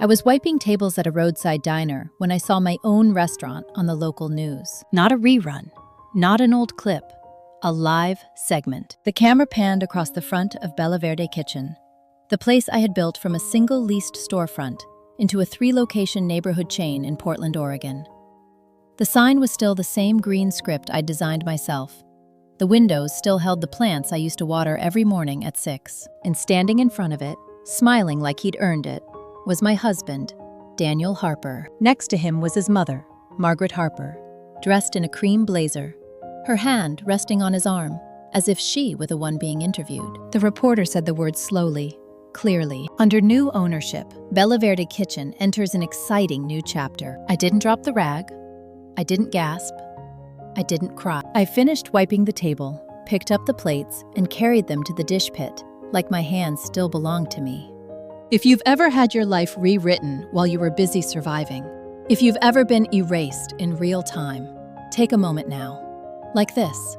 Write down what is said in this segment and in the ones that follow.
I was wiping tables at a roadside diner when I saw my own restaurant on the local news. Not a rerun, not an old clip, a live segment. The camera panned across the front of Bella Verde Kitchen, the place I had built from a single leased storefront into a 3-location neighborhood chain in Portland, Oregon. The sign was still the same green script I'd designed myself. The windows still held the plants I used to water every morning at 6. And standing in front of it, smiling like he'd earned it, was my husband, Daniel Harper. Next to him was his mother, Margaret Harper, dressed in a cream blazer, her hand resting on his arm, as if she were the one being interviewed. The reporter said the words slowly, clearly. Under new ownership, Bella Verde Kitchen enters an exciting new chapter. I didn't drop the rag. I didn't gasp. I didn't cry. I finished wiping the table, picked up the plates, and carried them to the dish pit, like my hands still belonged to me. If you've ever had your life rewritten while you were busy surviving, if you've ever been erased in real time, take a moment now. Like this.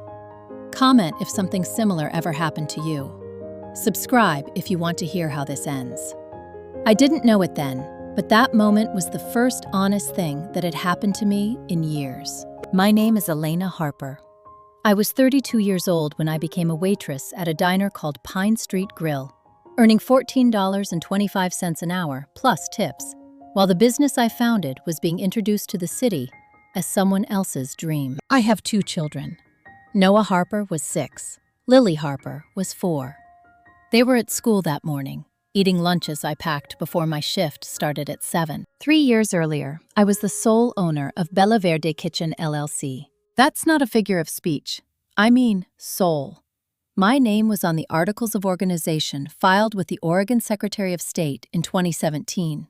Comment if something similar ever happened to you. Subscribe if you want to hear how this ends. I didn't know it then, but that moment was the first honest thing that had happened to me in years. My name is Elena Harper. I was 32 years old when I became a waitress at a diner called Pine Street Grill, earning $14.25 an hour, plus tips, while the business I founded was being introduced to the city as someone else's dream. I have 2 children. Noah Harper was 6. Lily Harper was 4. They were at school that morning, eating lunches I packed before my shift started at 7. 3 years earlier, I was the sole owner of Bella Verde Kitchen LLC. That's not a figure of speech. I mean sole. My name was on the Articles of Organization filed with the Oregon Secretary of State in 2017.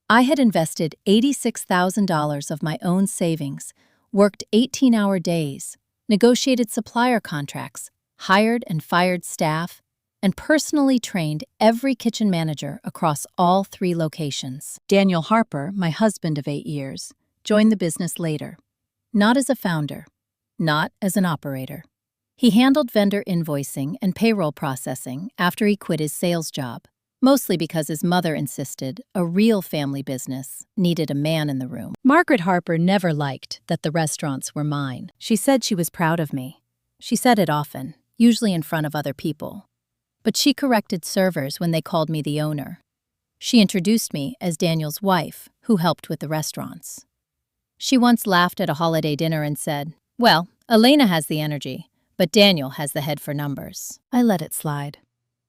I had invested $86,000 of my own savings, worked 18-hour days, negotiated supplier contracts, hired and fired staff, and personally trained every kitchen manager across all 3 locations. Daniel Harper, my husband of 8 years, joined the business later. Not as a founder, not as an operator. He handled vendor invoicing and payroll processing after he quit his sales job, mostly because his mother insisted a real family business needed a man in the room. Margaret Harper never liked that the restaurants were mine. She said she was proud of me. She said it often, usually in front of other people. But she corrected servers when they called me the owner. She introduced me as Daniel's wife, who helped with the restaurants. She once laughed at a holiday dinner and said, "Well, Elena has the energy, but Daniel has the head for numbers." I let it slide.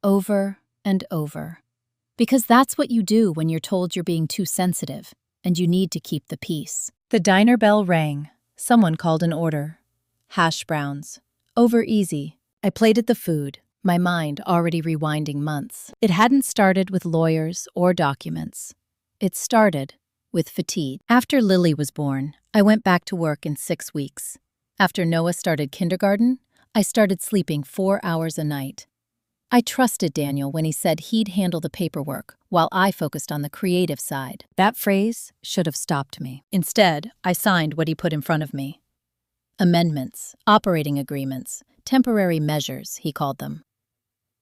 Over and over. Because that's what you do when you're told you're being too sensitive and you need to keep the peace. The diner bell rang. Someone called an order. Hash browns. Over easy. I plated the food, my mind already rewinding months. It hadn't started with lawyers or documents. It started with fatigue. After Lily was born, I went back to work in 6 weeks. After Noah started kindergarten, I started sleeping 4 hours a night. I trusted Daniel when he said he'd handle the paperwork while I focused on the creative side. That phrase should have stopped me. Instead, I signed what he put in front of me. Amendments, operating agreements, temporary measures, he called them.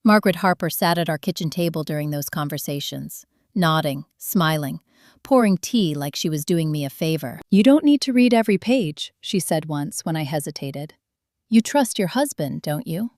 Margaret Harper sat at our kitchen table during those conversations, nodding, smiling, pouring tea like she was doing me a favor. "You don't need to read every page," she said once when I hesitated. "You trust your husband, don't you?"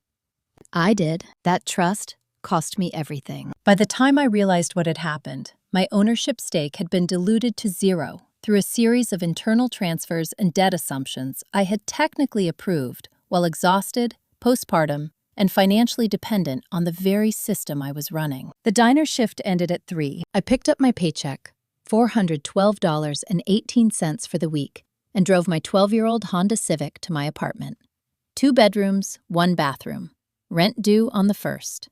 I did. That trust cost me everything. By the time I realized what had happened, my ownership stake had been diluted to 0 through a series of internal transfers and debt assumptions I had technically approved while exhausted, postpartum, and financially dependent on the very system I was running. The diner shift ended at 3. I picked up my paycheck, $412.18 for the week, and drove my 12-year-old Honda Civic to my apartment. 2 bedrooms, 1 bathroom. Rent due on the 1st.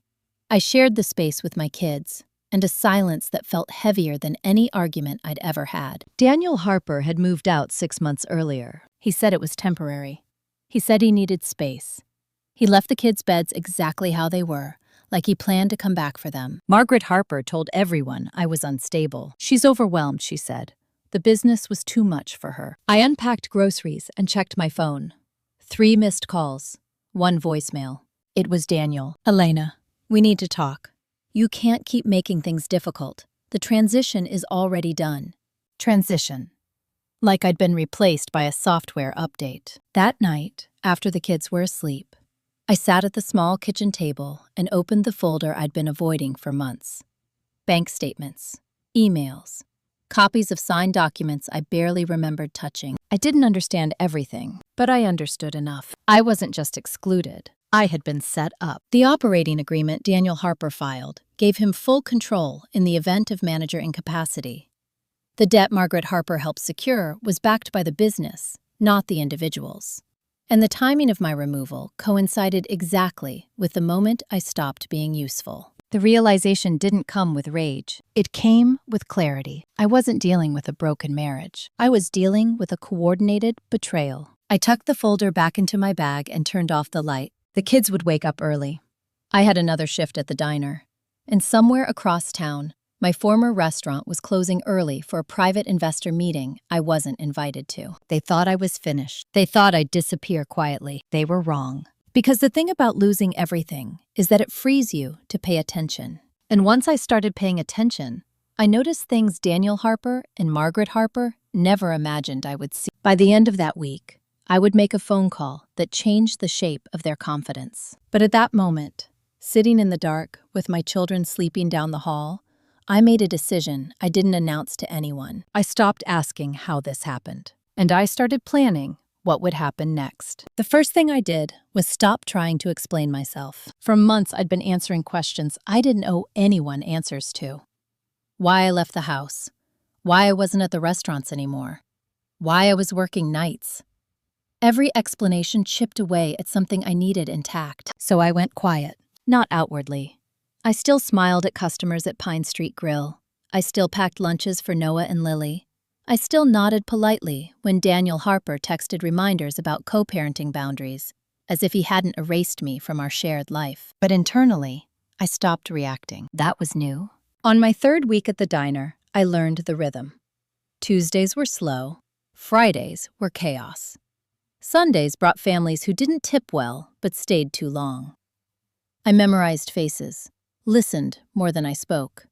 I shared the space with my kids, and a silence that felt heavier than any argument I'd ever had. Daniel Harper had moved out 6 months earlier. He said it was temporary. He said he needed space. He left the kids' beds exactly how they were, like he planned to come back for them. Margaret Harper told everyone I was unstable. "She's overwhelmed," she said. The business was too much for her. I unpacked groceries and checked my phone. 3 missed calls, 1 voicemail. It was Daniel. "Elena, we need to talk. You can't keep making things difficult. The transition is already done. Transition. Like I'd been replaced by a software update. That night, after the kids were asleep, I sat at the small kitchen table and opened the folder I'd been avoiding for months. Bank statements, emails, copies of signed documents I barely remembered touching. I didn't understand everything, but I understood enough. I wasn't just excluded. I had been set up. The operating agreement Daniel Harper filed gave him full control in the event of manager incapacity. The debt Margaret Harper helped secure was backed by the business, not the individuals. And the timing of my removal coincided exactly with the moment I stopped being useful. The realization didn't come with rage. It came with clarity. I wasn't dealing with a broken marriage. I was dealing with a coordinated betrayal. I tucked the folder back into my bag and turned off the light. The kids would wake up early. I had another shift at the diner. And somewhere across town, my former restaurant was closing early for a private investor meeting I wasn't invited to. They thought I was finished. They thought I'd disappear quietly. They were wrong. Because the thing about losing everything is that it frees you to pay attention. And once I started paying attention, I noticed things Daniel Harper and Margaret Harper never imagined I would see. By the end of that week, I would make a phone call that changed the shape of their confidence. But at that moment, sitting in the dark with my children sleeping down the hall, I made a decision I didn't announce to anyone. I stopped asking how this happened, and I started planning what would happen next. The first thing I did was stop trying to explain myself. For months, I'd been answering questions I didn't owe anyone answers to. Why I left the house, why I wasn't at the restaurants anymore, why I was working nights. Every explanation chipped away at something I needed intact. So I went quiet, not outwardly. I still smiled at customers at Pine Street Grill. I still packed lunches for Noah and Lily. I still nodded politely when Daniel Harper texted reminders about co-parenting boundaries, as if he hadn't erased me from our shared life. But internally, I stopped reacting. That was new. On my third week at the diner, I learned the rhythm. Tuesdays were slow. Fridays were chaos. Sundays brought families who didn't tip well but stayed too long. I memorized faces, listened more than I spoke.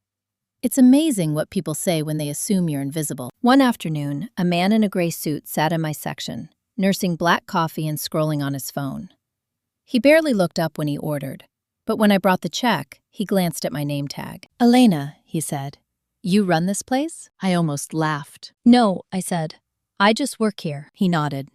It's amazing what people say when they assume you're invisible. One afternoon, a man in a gray suit sat in my section, nursing black coffee and scrolling on his phone. He barely looked up when he ordered, but when I brought the check, he glanced at my name tag. "Elena," he said, "you run this place?" I almost laughed. "No," I said. "I just work here." He nodded.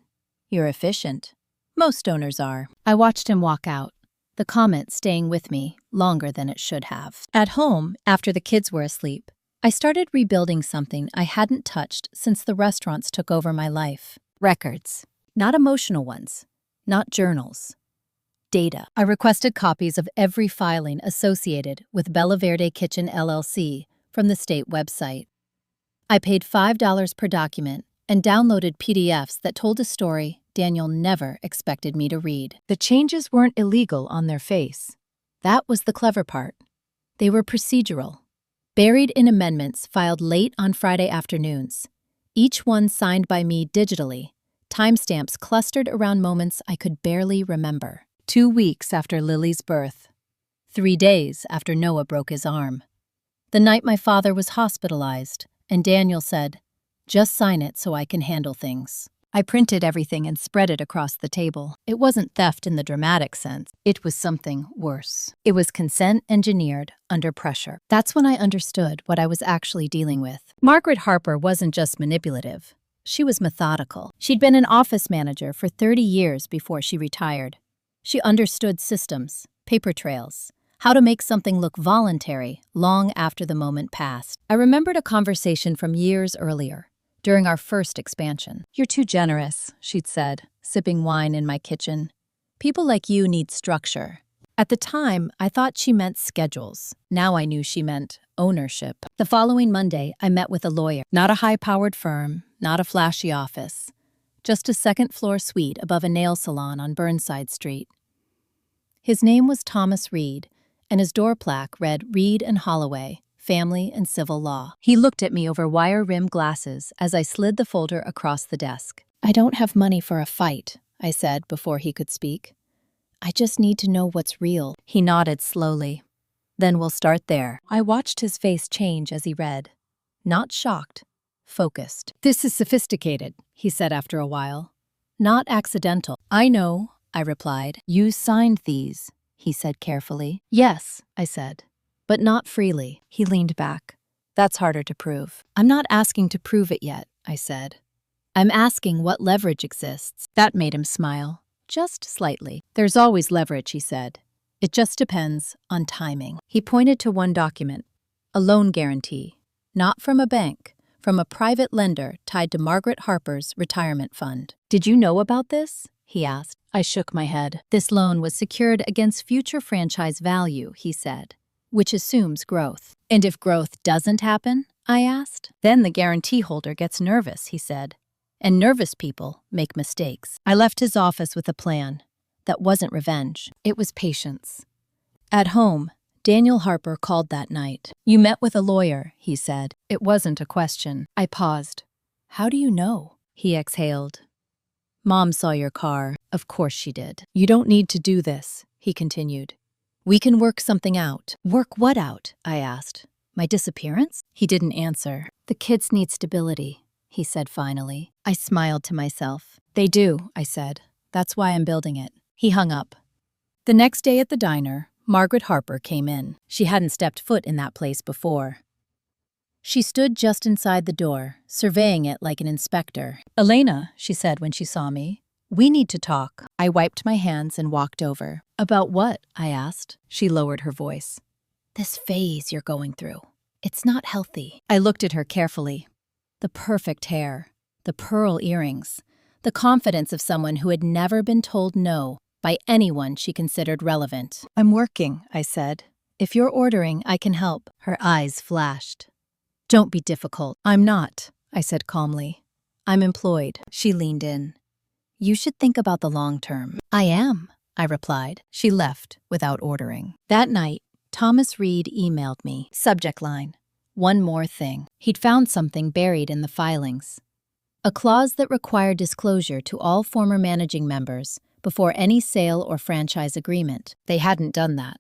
"You're efficient." Most owners are. I watched him walk out, the comment staying with me longer than it should have. At home, after the kids were asleep, I started rebuilding something I hadn't touched since the restaurants took over my life. Records. Not emotional ones. Not journals. Data. I requested copies of every filing associated with Bella Verde Kitchen LLC from the state website. I paid $5 per document and downloaded PDFs that told a story Daniel never expected me to read. The changes weren't illegal on their face. That was the clever part. They were procedural, buried in amendments filed late on Friday afternoons, each one signed by me digitally, timestamps clustered around moments I could barely remember. 2 weeks after Lily's birth. 3 days after Noah broke his arm. The night my father was hospitalized, and Daniel said, "Just sign it so I can handle things." I printed everything and spread it across the table. It wasn't theft in the dramatic sense. It was something worse. It was consent engineered under pressure. That's when I understood what I was actually dealing with. Margaret Harper wasn't just manipulative. She was methodical. She'd been an office manager for 30 years before she retired. She understood systems, paper trails, how to make something look voluntary long after the moment passed. I remembered a conversation from years earlier, during our first expansion. "You're too generous," she'd said, sipping wine in my kitchen. "People like you need structure." At the time, I thought she meant schedules. Now I knew she meant ownership. The following Monday, I met with a lawyer. Not a high-powered firm, not a flashy office. Just a second-floor suite above a nail salon on Burnside Street. His name was Thomas Reed, and his door plaque read Reed and Holloway, Family and Civil Law. He looked at me over wire-rimmed glasses as I slid the folder across the desk. "I don't have money for a fight," I said before he could speak. "I just need to know what's real." He nodded slowly. Then we'll start there. I watched his face change as he read. Not shocked, focused. This is sophisticated, he said after a while. Not accidental. I know, I replied. You signed these, he said carefully. Yes, I said, but not freely. He leaned back. That's harder to prove. I'm not asking to prove it yet, I said. I'm asking what leverage exists. That made him smile, just slightly. There's always leverage, he said. It just depends on timing. He pointed to one document, a loan guarantee, not from a bank, from a private lender tied to Margaret Harper's retirement fund. Did you know about this? He asked. I shook my head. This loan was secured against future franchise value, he said, which assumes growth. And if growth doesn't happen? I asked. Then the guarantee holder gets nervous, he said. And nervous people make mistakes. I left his office with a plan. That wasn't revenge. It was patience. At home, Daniel Harper called that night. You met with a lawyer, he said. It wasn't a question. I paused. How do you know? He exhaled. Mom saw your car. Of course she did. You don't need to do this, he continued. We can work something out. Work what out? I asked. My disappearance? He didn't answer. The kids need stability, he said finally. I smiled to myself. They do, I said. That's why I'm building it. He hung up. The next day at the diner, Margaret Harper came in. She hadn't stepped foot in that place before. She stood just inside the door, surveying it like an inspector. Elena, she said when she saw me, we need to talk. I wiped my hands and walked over. About what? I asked. She lowered her voice. This phase you're going through. It's not healthy. I looked at her carefully. The perfect hair, the pearl earrings, the confidence of someone who had never been told no by anyone she considered relevant. I'm working, I said. If you're ordering, I can help. Her eyes flashed. Don't be difficult. I'm not, I said calmly. I'm employed. She leaned in. You should think about the long term. I am, I replied. She left without ordering. That night, Thomas Reed emailed me. Subject line. One more thing. He'd found something buried in the filings. A clause that required disclosure to all former managing members before any sale or franchise agreement. They hadn't done that.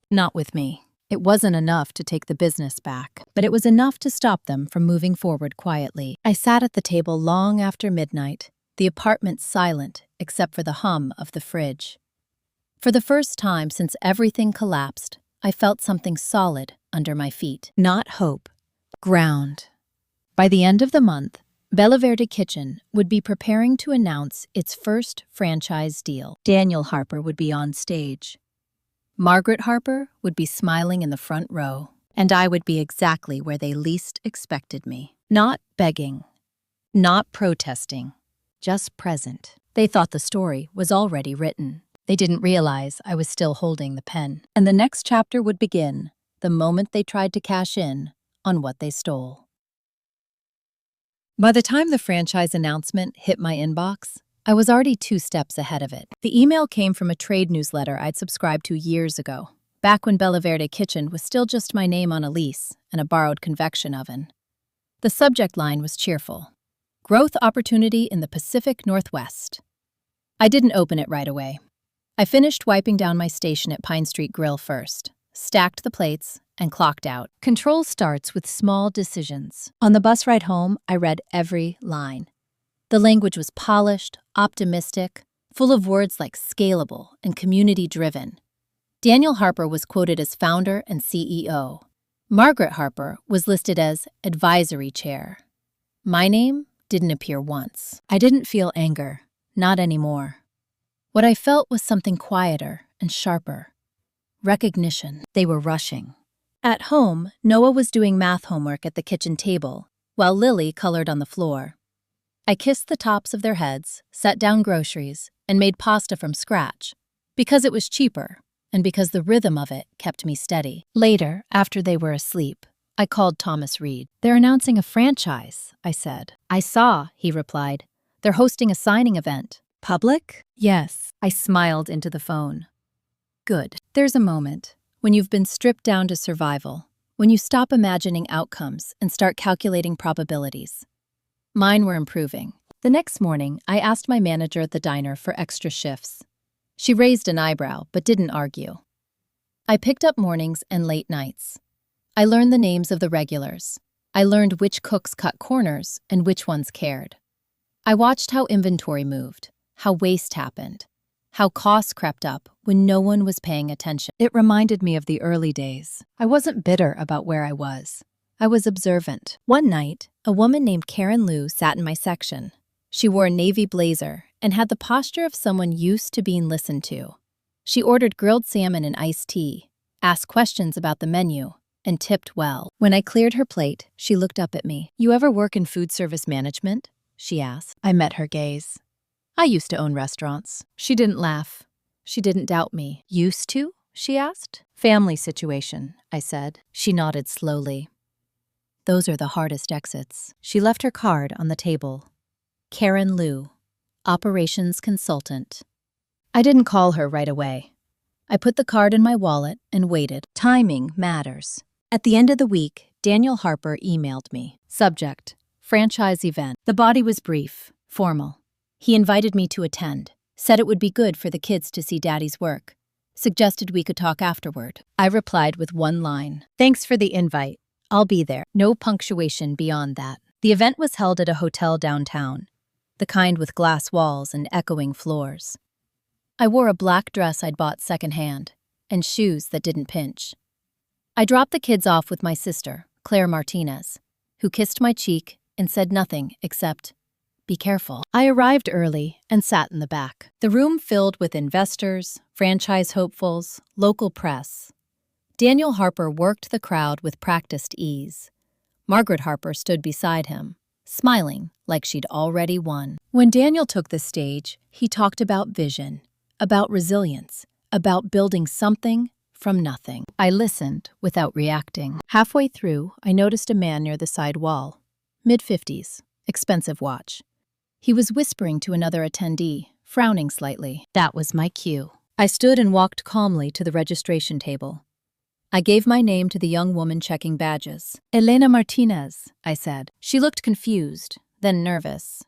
Not with me. It wasn't enough to take the business back, but it was enough to stop them from moving forward quietly. I sat at the table long after midnight, the apartment silent except for the hum of the fridge. For the first time since everything collapsed, I felt something solid under my feet. Not hope. Ground. By the end of the month, Bella Verde Kitchen would be preparing to announce its first franchise deal. Daniel Harper would be on stage. Margaret Harper would be smiling in the front row, and I would be exactly where they least expected me. Not begging, not protesting, just present. They thought the story was already written. They didn't realize I was still holding the pen. And the next chapter would begin the moment they tried to cash in on what they stole. By the time the franchise announcement hit my inbox, I was already 2 steps ahead of it. The email came from a trade newsletter I'd subscribed to years ago, back when Bella Verde Kitchen was still just my name on a lease and a borrowed convection oven. The subject line was cheerful. Growth opportunity in the Pacific Northwest. I didn't open it right away. I finished wiping down my station at Pine Street Grill first, stacked the plates, and clocked out. Control starts with small decisions. On the bus ride home, I read every line. The language was polished, optimistic, full of words like scalable and community-driven. Daniel Harper was quoted as founder and CEO. Margaret Harper was listed as advisory chair. My name didn't appear once. I didn't feel anger, not anymore. What I felt was something quieter and sharper. Recognition. They were rushing. At home, Noah was doing math homework at the kitchen table, while Lily colored on the floor. I kissed the tops of their heads, set down groceries, and made pasta from scratch, because it was cheaper, and because the rhythm of it kept me steady. Later, after they were asleep, I called Thomas Reed. They're announcing a franchise, I said. I saw, he replied. They're hosting a signing event. Public? Yes. I smiled into the phone. Good. There's a moment when you've been stripped down to survival, when you stop imagining outcomes and start calculating probabilities. Mine were improving. The next morning, I asked my manager at the diner for extra shifts. She raised an eyebrow, but didn't argue. I picked up mornings and late nights. I learned the names of the regulars. I learned which cooks cut corners and which ones cared. I watched how inventory moved, how waste happened, how costs crept up when no one was paying attention. It reminded me of the early days. I wasn't bitter about where I was. I was observant. One night, a woman named Karen Liu sat in my section. She wore a navy blazer and had the posture of someone used to being listened to. She ordered grilled salmon and iced tea, asked questions about the menu, and tipped well. When I cleared her plate, she looked up at me. "You ever work in food service management?" she asked. I met her gaze. "I used to own restaurants." She didn't laugh. She didn't doubt me. "Used to?" she asked. "Family situation," I said. She nodded slowly. "Those are the hardest exits." She left her card on the table. Karen Liu, operations consultant. I didn't call her right away. I put the card in my wallet and waited. Timing matters. At the end of the week, Daniel Harper emailed me. Subject: franchise event. The body was brief, formal. He invited me to attend, said it would be good for the kids to see Daddy's work, suggested we could talk afterward. I replied with one line: "Thanks for the invite. I'll be there." No punctuation beyond that. The event was held at a hotel downtown, the kind with glass walls and echoing floors. I wore a black dress I'd bought secondhand, and shoes that didn't pinch. I dropped the kids off with my sister, Claire Martinez, who kissed my cheek and said nothing except, "Be careful." I arrived early and sat in the back. The room filled with investors, franchise hopefuls, local press. Daniel Harper worked the crowd with practiced ease. Margaret Harper stood beside him, smiling like she'd already won. When Daniel took the stage, he talked about vision, about resilience, about building something from nothing. I listened without reacting. Halfway through, I noticed a man near the side wall. Mid-50s, expensive watch. He was whispering to another attendee, frowning slightly. That was my cue. I stood and walked calmly to the registration table. I gave my name to the young woman checking badges. "Elena Martinez," I said. She looked confused, then nervous.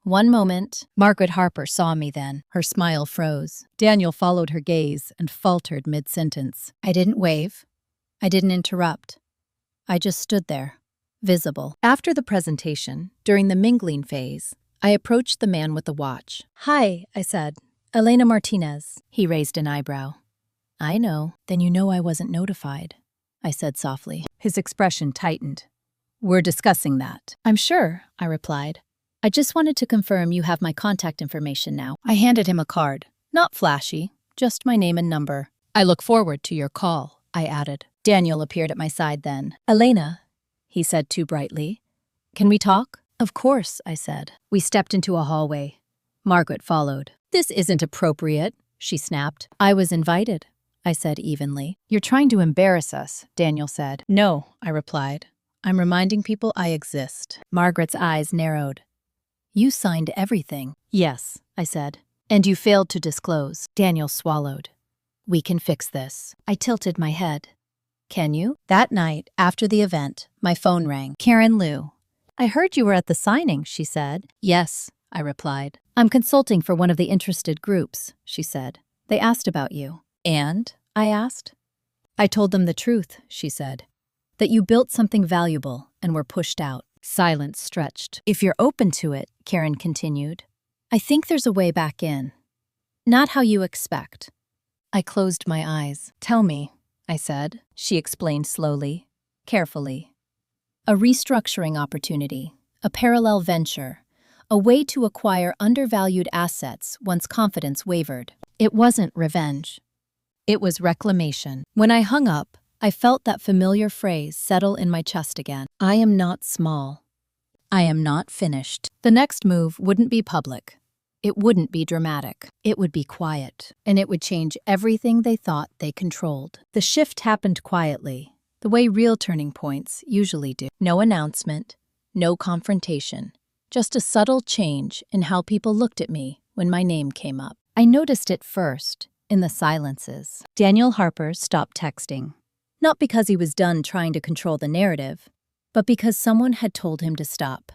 One moment, Margaret Harper saw me then. Her smile froze. Daniel followed her gaze and faltered mid-sentence. I didn't wave. I didn't interrupt. I just stood there, visible. After the presentation, during the mingling phase, I approached the man with the watch. "Hi," I said. "Elena Martinez." He raised an eyebrow. "I know. Then you know I wasn't notified," I said softly. His expression tightened. "We're discussing that." "I'm sure," I replied. "I just wanted to confirm you have my contact information now." I handed him a card. Not flashy, just my name and number. "I look forward to your call," I added. Daniel appeared at my side then. "Elena," he said too brightly. "Can we talk?" "Of course," I said. We stepped into a hallway. Margaret followed. "This isn't appropriate," she snapped. "I was invited," I said evenly. "You're trying to embarrass us," Daniel said. "No," I replied. "I'm reminding people I exist." Margaret's eyes narrowed. "You signed everything." "Yes," I said. "And you failed to disclose." Daniel swallowed. "We can fix this." I tilted my head. "Can you?" That night, after the event, my phone rang. Karen Liu. "I heard you were at the signing," she said. "Yes," I replied. "I'm consulting for one of the interested groups," she said. "They asked about you." "And?" I asked. "I told them the truth," she said. "That you built something valuable and were pushed out." Silence stretched. "If you're open to it," Karen continued, "I think there's a way back in. Not how you expect." I closed my eyes. "Tell me," I said. She explained slowly, carefully. "A restructuring opportunity, a parallel venture, a way to acquire undervalued assets once confidence wavered. It wasn't revenge. It was reclamation." When I hung up, I felt that familiar phrase settle in my chest again. I am not small. I am not finished. The next move wouldn't be public. It wouldn't be dramatic. It would be quiet, and it would change everything they thought they controlled. The shift happened quietly, the way real turning points usually do. No announcement, no confrontation, just a subtle change in how people looked at me when my name came up. I noticed it first, in the silences. Daniel Harper stopped texting. Not because he was done trying to control the narrative, but because someone had told him to stop.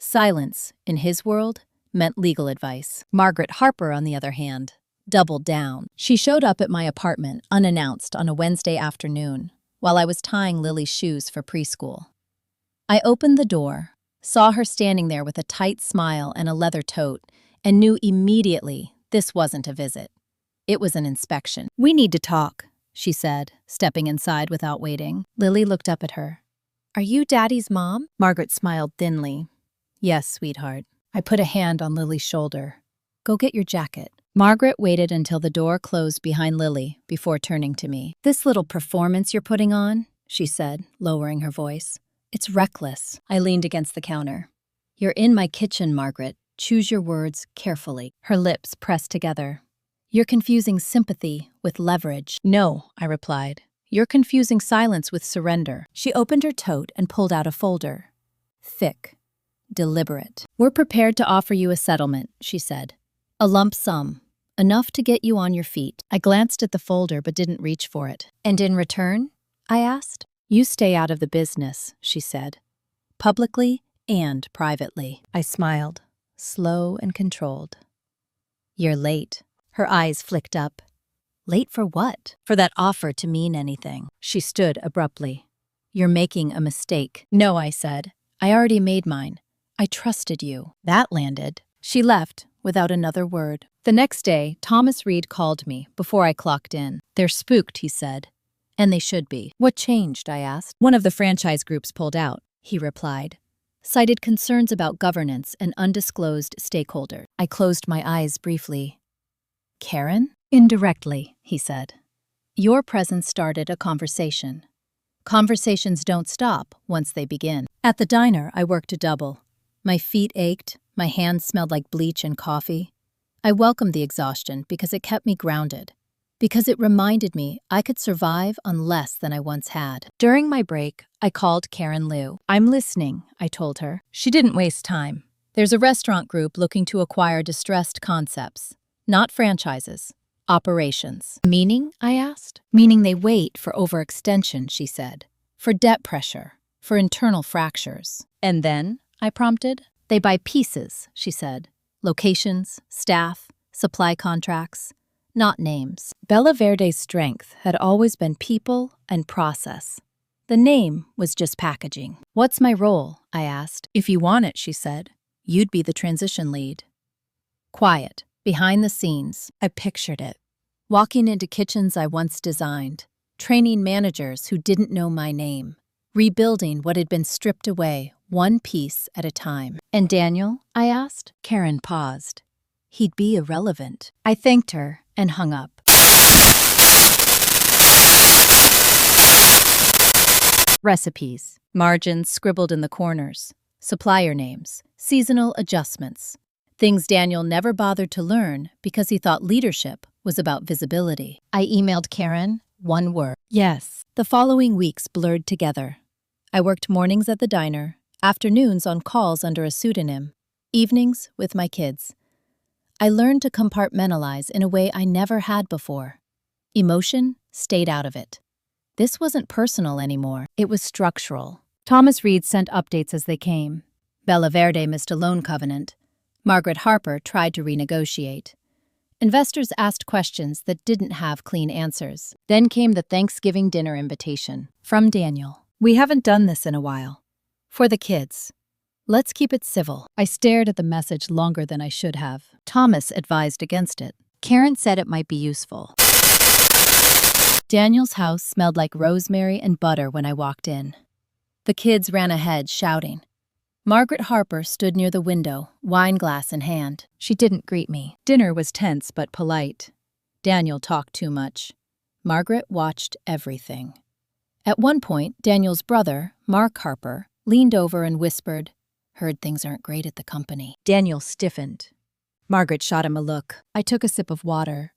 Silence, in his world, meant legal advice. Margaret Harper, on the other hand, doubled down. She showed up at my apartment unannounced on a Wednesday afternoon while I was tying Lily's shoes for preschool. I opened the door, saw her standing there with a tight smile and a leather tote, and knew immediately this wasn't a visit. It was an inspection. "We need to talk," she said, stepping inside without waiting. Lily looked up at her. "Are you Daddy's mom?" Margaret smiled thinly. "Yes, sweetheart." I put a hand on Lily's shoulder. "Go get your jacket." Margaret waited until the door closed behind Lily before turning to me. "This little performance you're putting on," she said, lowering her voice. "It's reckless." I leaned against the counter. "You're in my kitchen, Margaret. Choose your words carefully." Her lips pressed together. "You're confusing sympathy with leverage." "No," I replied. "You're confusing silence with surrender." She opened her tote and pulled out a folder. Thick. Deliberate. "We're prepared to offer you a settlement," she said. "A lump sum. Enough to get you on your feet." I glanced at the folder but didn't reach for it. "And in return?" I asked. "You stay out of the business," she said. "Publicly and privately." I smiled, slow and controlled. "You're late." Her eyes flicked up. "Late for what?" "For that offer to mean anything." She stood abruptly. "You're making a mistake." "No," I said. "I already made mine. I trusted you." That landed. She left without another word. The next day, Thomas Reed called me before I clocked in. "They're spooked," he said. "And they should be." "What changed?" I asked. "One of the franchise groups pulled out," he replied. "Cited concerns about governance and undisclosed stakeholders." I closed my eyes briefly. "Karen?" "Indirectly," he said. "Your presence started a conversation. Conversations don't stop once they begin." At the diner, I worked a double. My feet ached, my hands smelled like bleach and coffee. I welcomed the exhaustion because it kept me grounded, because it reminded me I could survive on less than I once had. During my break, I called Karen Liu. "I'm listening," I told her. She didn't waste time. "There's a restaurant group looking to acquire distressed concepts, not franchises, operations." "Meaning?" I asked. "Meaning they wait for overextension," she said. "For debt pressure, for internal fractures." "And then?" I prompted. "They buy pieces," she said. "Locations, staff, supply contracts, not names." Bella Verde's strength had always been people and process. The name was just packaging. "What's my role?" I asked. "If you want it," she said, "you'd be the transition lead." Quiet, behind the scenes, I pictured it. Walking into kitchens I once designed, training managers who didn't know my name, rebuilding what had been stripped away one piece at a time. "And Daniel?" I asked. Karen paused. "He'd be irrelevant." I thanked her and hung up. Recipes, margins scribbled in the corners, supplier names, seasonal adjustments, things Daniel never bothered to learn because he thought leadership was about visibility. I emailed Karen, one word: yes. The following weeks blurred together. I worked mornings at the diner, afternoons on calls under a pseudonym, evenings with my kids. I learned to compartmentalize in a way I never had before. Emotion stayed out of it. This wasn't personal anymore. It was structural. Thomas Reed sent updates as they came. Bella Verde missed a loan covenant. Margaret Harper tried to renegotiate. Investors asked questions that didn't have clean answers. Then came the Thanksgiving dinner invitation from Daniel. "We haven't done this in a while. For the kids. Let's keep it civil." I stared at the message longer than I should have. Thomas advised against it. Karen said it might be useful. Daniel's house smelled like rosemary and butter when I walked in. The kids ran ahead, shouting. Margaret Harper stood near the window, wine glass in hand. She didn't greet me. Dinner was tense but polite. Daniel talked too much. Margaret watched everything. At one point, Daniel's brother, Mark Harper, leaned over and whispered, "Heard things aren't great at the company." Daniel stiffened. Margaret shot him a look. I took a sip of water.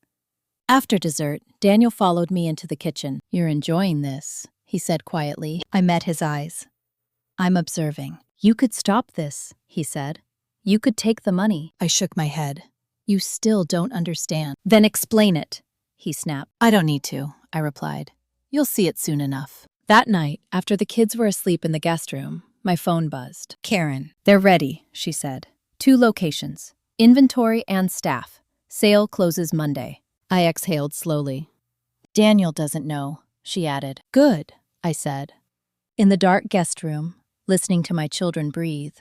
After dessert, Daniel followed me into the kitchen. "You're enjoying this," he said quietly. I met his eyes. "I'm observing." "You could stop this," he said. "You could take the money." I shook my head. "You still don't understand." "Then explain it," he snapped. "I don't need to," I replied. "You'll see it soon enough." That night, after the kids were asleep in the guest room, my phone buzzed. "Karen." "They're ready," she said. 2 locations, inventory and staff. Sale closes Monday. I exhaled slowly. Daniel doesn't know, she added. Good, I said. In the dark guest room, listening to my children breathe,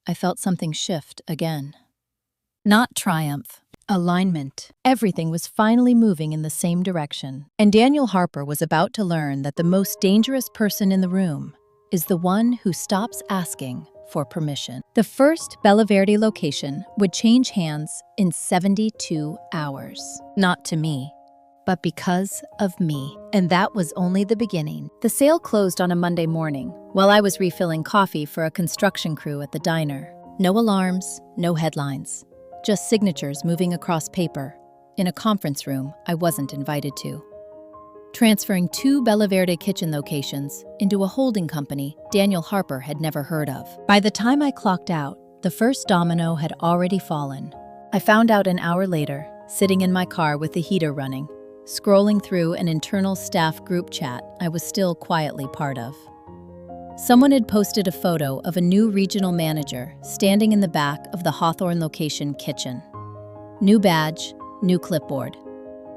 I felt something shift again. Not triumph, alignment. Everything was finally moving in the same direction, and Daniel Harper was about to learn that the most dangerous person in the room is the one who stops asking for permission. The first Bella Verde location would change hands in 72 hours. Not to me, but because of me. And that was only the beginning. The sale closed on a Monday morning, while I was refilling coffee for a construction crew at the diner. No alarms, no headlines, just signatures moving across paper in a conference room I wasn't invited to. Transferring 2 Bella Verde kitchen locations into a holding company Daniel Harper had never heard of. By the time I clocked out, the first domino had already fallen. I found out an hour later, sitting in my car with the heater running, scrolling through an internal staff group chat I was still quietly part of. Someone had posted a photo of a new regional manager standing in the back of the Hawthorne location kitchen. New badge, new clipboard.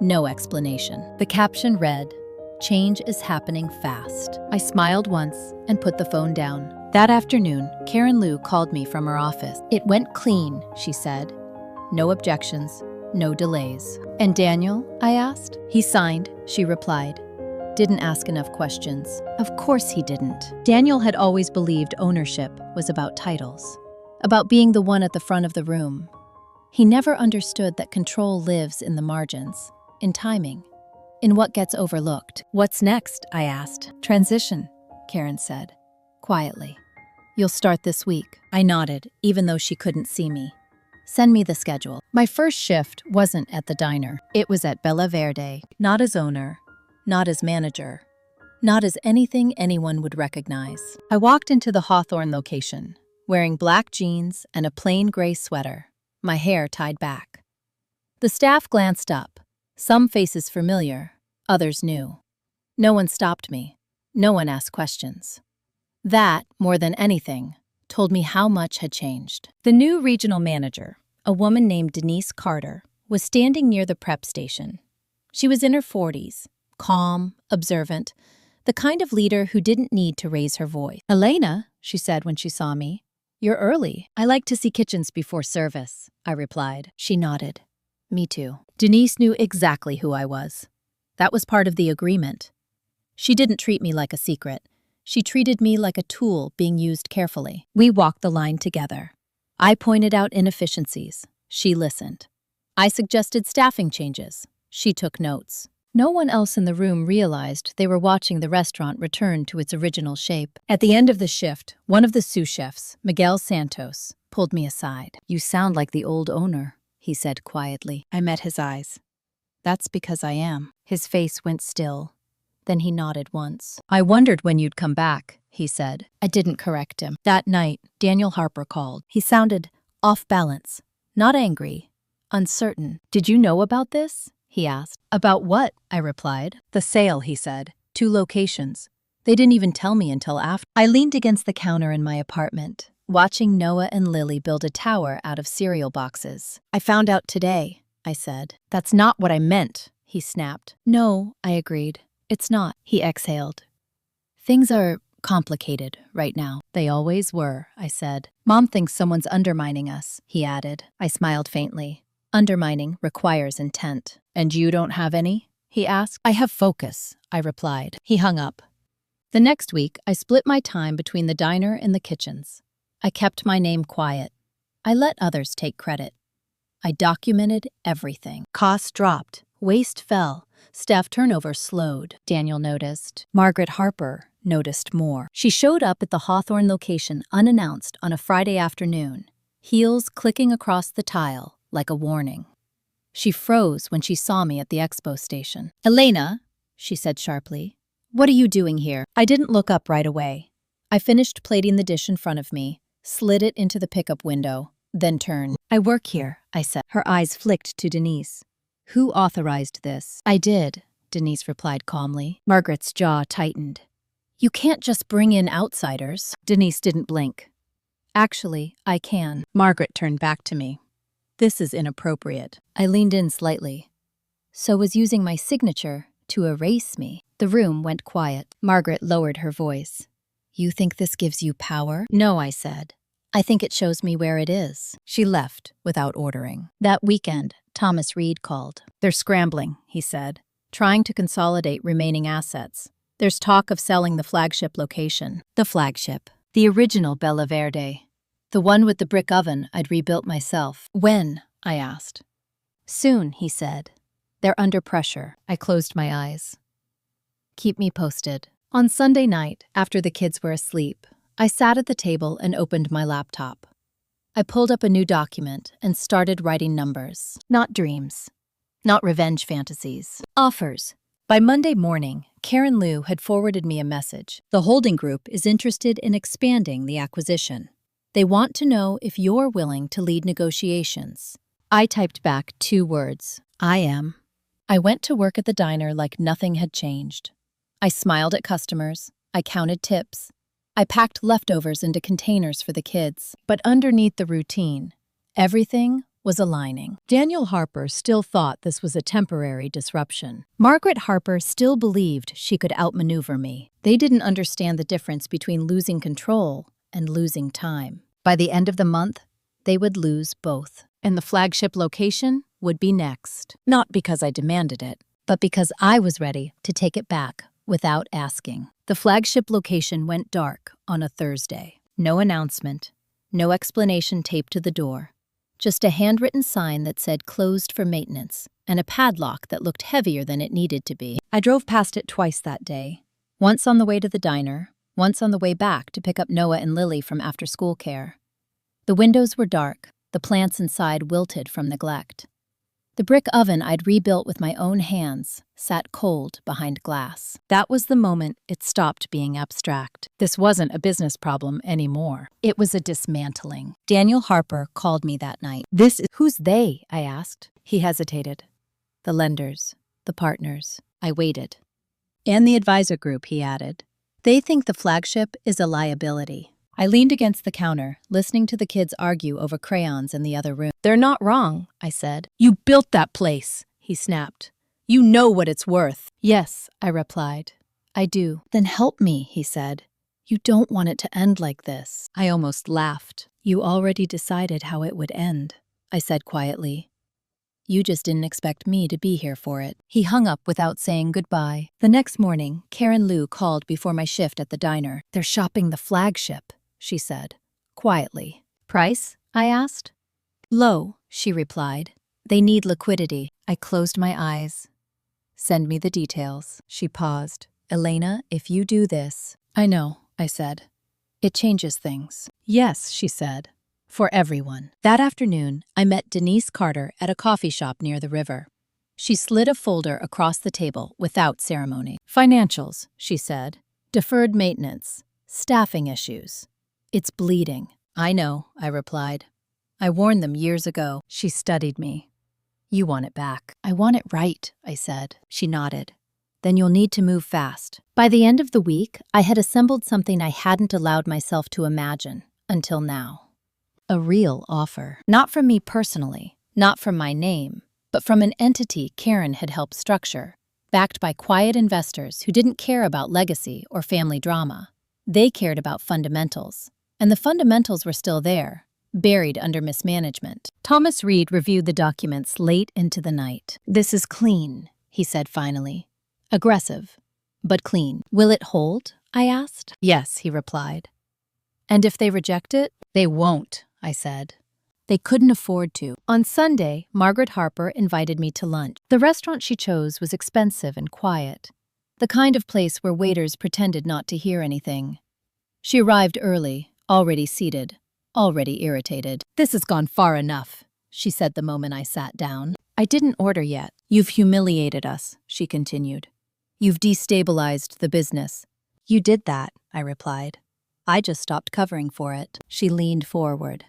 No explanation. The caption read, "Change is happening fast." I smiled once and put the phone down. That afternoon, Karen Lou called me from her office. "It went clean," she said. "No objections, no delays." "And Daniel?" I asked. "He signed," she replied. "Didn't ask enough questions." Of course he didn't. Daniel had always believed ownership was about titles, about being the one at the front of the room. He never understood that control lives in the margins, in timing, in what gets overlooked. "What's next?" I asked. "Transition," Karen said, quietly. "You'll start this week." I nodded, even though she couldn't see me. "Send me the schedule." My first shift wasn't at the diner. It was at Bella Verde, not as owner, not as manager, not as anything anyone would recognize. I walked into the Hawthorne location, wearing black jeans and a plain gray sweater, my hair tied back. The staff glanced up, some faces familiar, others new. No one stopped me. No one asked questions. That, more than anything, told me how much had changed. The new regional manager, a woman named Denise Carter, was standing near the prep station. She was in her 40s, calm, observant, the kind of leader who didn't need to raise her voice. "Elena," she said when she saw me, "you're early." "I like to see kitchens before service," I replied. She nodded. "Me too." Denise knew exactly who I was. That was part of the agreement. She didn't treat me like a secret. She treated me like a tool being used carefully. We walked the line together. I pointed out inefficiencies. She listened. I suggested staffing changes. She took notes. No one else in the room realized they were watching the restaurant return to its original shape. At the end of the shift, one of the sous chefs, Miguel Santos, pulled me aside. "You sound like the old owner," he said quietly. I met his eyes. "That's because I am." His face went still. Then he nodded once. "I wondered when you'd come back," he said. I didn't correct him. That night, Daniel Harper called. He sounded off balance, not angry, uncertain. "Did you know about this?" he asked. "About what?" I replied. "The sale," he said. 2 locations. They didn't even tell me until after. I leaned against the counter in my apartment, watching Noah and Lily build a tower out of cereal boxes. "I found out today," I said. "That's not what I meant," he snapped. "No," I agreed. "It's not," he exhaled. "Things are complicated right now." "They always were," I said. "Mom thinks someone's undermining us," he added. I smiled faintly. "Undermining requires intent." "And you don't have any?" he asked. "I have focus," I replied. He hung up. The next week, I split my time between the diner and the kitchens. I kept my name quiet. I let others take credit. I documented everything. Costs dropped, waste fell, staff turnover slowed. Daniel noticed. Margaret Harper noticed more. She showed up at the Hawthorne location unannounced on a Friday afternoon, heels clicking across the tile like a warning. She froze when she saw me at the expo station. "Elena," she said sharply, "what are you doing here?" I didn't look up right away. I finished plating the dish in front of me, slid it into the pickup window, then turned. "I work here," I said. Her eyes flicked to Denise. "Who authorized this?" "I did," Denise replied calmly. Margaret's jaw tightened. "You can't just bring in outsiders." Denise didn't blink. "Actually, I can." Margaret turned back to me. This is inappropriate. I leaned in slightly. So was using my signature to erase me. The room went quiet. Margaret lowered her voice. You think this gives you power? No, I said. I think it shows me where it is. She left without ordering. That weekend, Thomas Reed called. They're scrambling, he said, trying to consolidate remaining assets. There's talk of selling the flagship location. The flagship. The original Bella Verde. The one with the brick oven I'd rebuilt myself. When? I asked. Soon, he said. They're under pressure. I closed my eyes. Keep me posted. On Sunday night, after the kids were asleep, I sat at the table and opened my laptop. I pulled up a new document and started writing numbers. Not dreams. Not revenge fantasies. Offers. By Monday morning, Karen Liu had forwarded me a message. The holding group is interested in expanding the acquisition. They want to know if you're willing to lead negotiations. I typed back 2 words. I am. I went to work at the diner like nothing had changed. I smiled at customers. I counted tips. I packed leftovers into containers for the kids. But underneath the routine, everything was aligning. Daniel Harper still thought this was a temporary disruption. Margaret Harper still believed she could outmaneuver me. They didn't understand the difference between losing control and losing time. By the end of the month, they would lose both. And the flagship location would be next. Not because I demanded it, but because I was ready to take it back without asking. The flagship location went dark on a Thursday. No announcement, no explanation taped to the door. Just a handwritten sign that said closed for maintenance and a padlock that looked heavier than it needed to be. I drove past it twice that day. Once on the way to the diner, once on the way back to pick up Noah and Lily from after-school care. The windows were dark, the plants inside wilted from neglect. The brick oven I'd rebuilt with my own hands sat cold behind glass. That was the moment it stopped being abstract. This wasn't a business problem anymore. It was a dismantling. Daniel Harper called me that night. Who's they? I asked. He hesitated. The lenders, the partners. I waited. And the advisor group, he added. They think the flagship is a liability. I leaned against the counter, listening to the kids argue over crayons in the other room. They're not wrong, I said. You built that place, he snapped. You know what it's worth. Yes, I replied. I do. Then help me, he said. You don't want it to end like this. I almost laughed. You already decided how it would end, I said quietly. You just didn't expect me to be here for it. He hung up without saying goodbye. The next morning, Karen Liu called before my shift at the diner. They're shopping the flagship, she said, quietly. Price? I asked. Low, she replied. They need liquidity. I closed my eyes. Send me the details. She paused. Elena, if you do this. I know, I said. It changes things. Yes, she said. For everyone. That afternoon, I met Denise Carter at a coffee shop near the river. She slid a folder across the table without ceremony. Financials, she said. Deferred maintenance. Staffing issues. It's bleeding. I know, I replied. I warned them years ago. She studied me. You want it back. I want it right, I said. She nodded. Then you'll need to move fast. By the end of the week, I had assembled something I hadn't allowed myself to imagine until now. A real offer. Not from me personally, not from my name, but from an entity Karen had helped structure, backed by quiet investors who didn't care about legacy or family drama. They cared about fundamentals. And the fundamentals were still there, buried under mismanagement. Thomas Reed reviewed the documents late into the night. This is clean, he said finally. Aggressive, but clean. Will it hold? I asked. Yes, he replied. And if they reject it? They won't, I said. They couldn't afford to. On Sunday, Margaret Harper invited me to lunch. The restaurant she chose was expensive and quiet, the kind of place where waiters pretended not to hear anything. She arrived early, already seated, already irritated. This has gone far enough, she said the moment I sat down. I didn't order yet. You've humiliated us, she continued. You've destabilized the business. You did that, I replied. I just stopped covering for it. She leaned forward.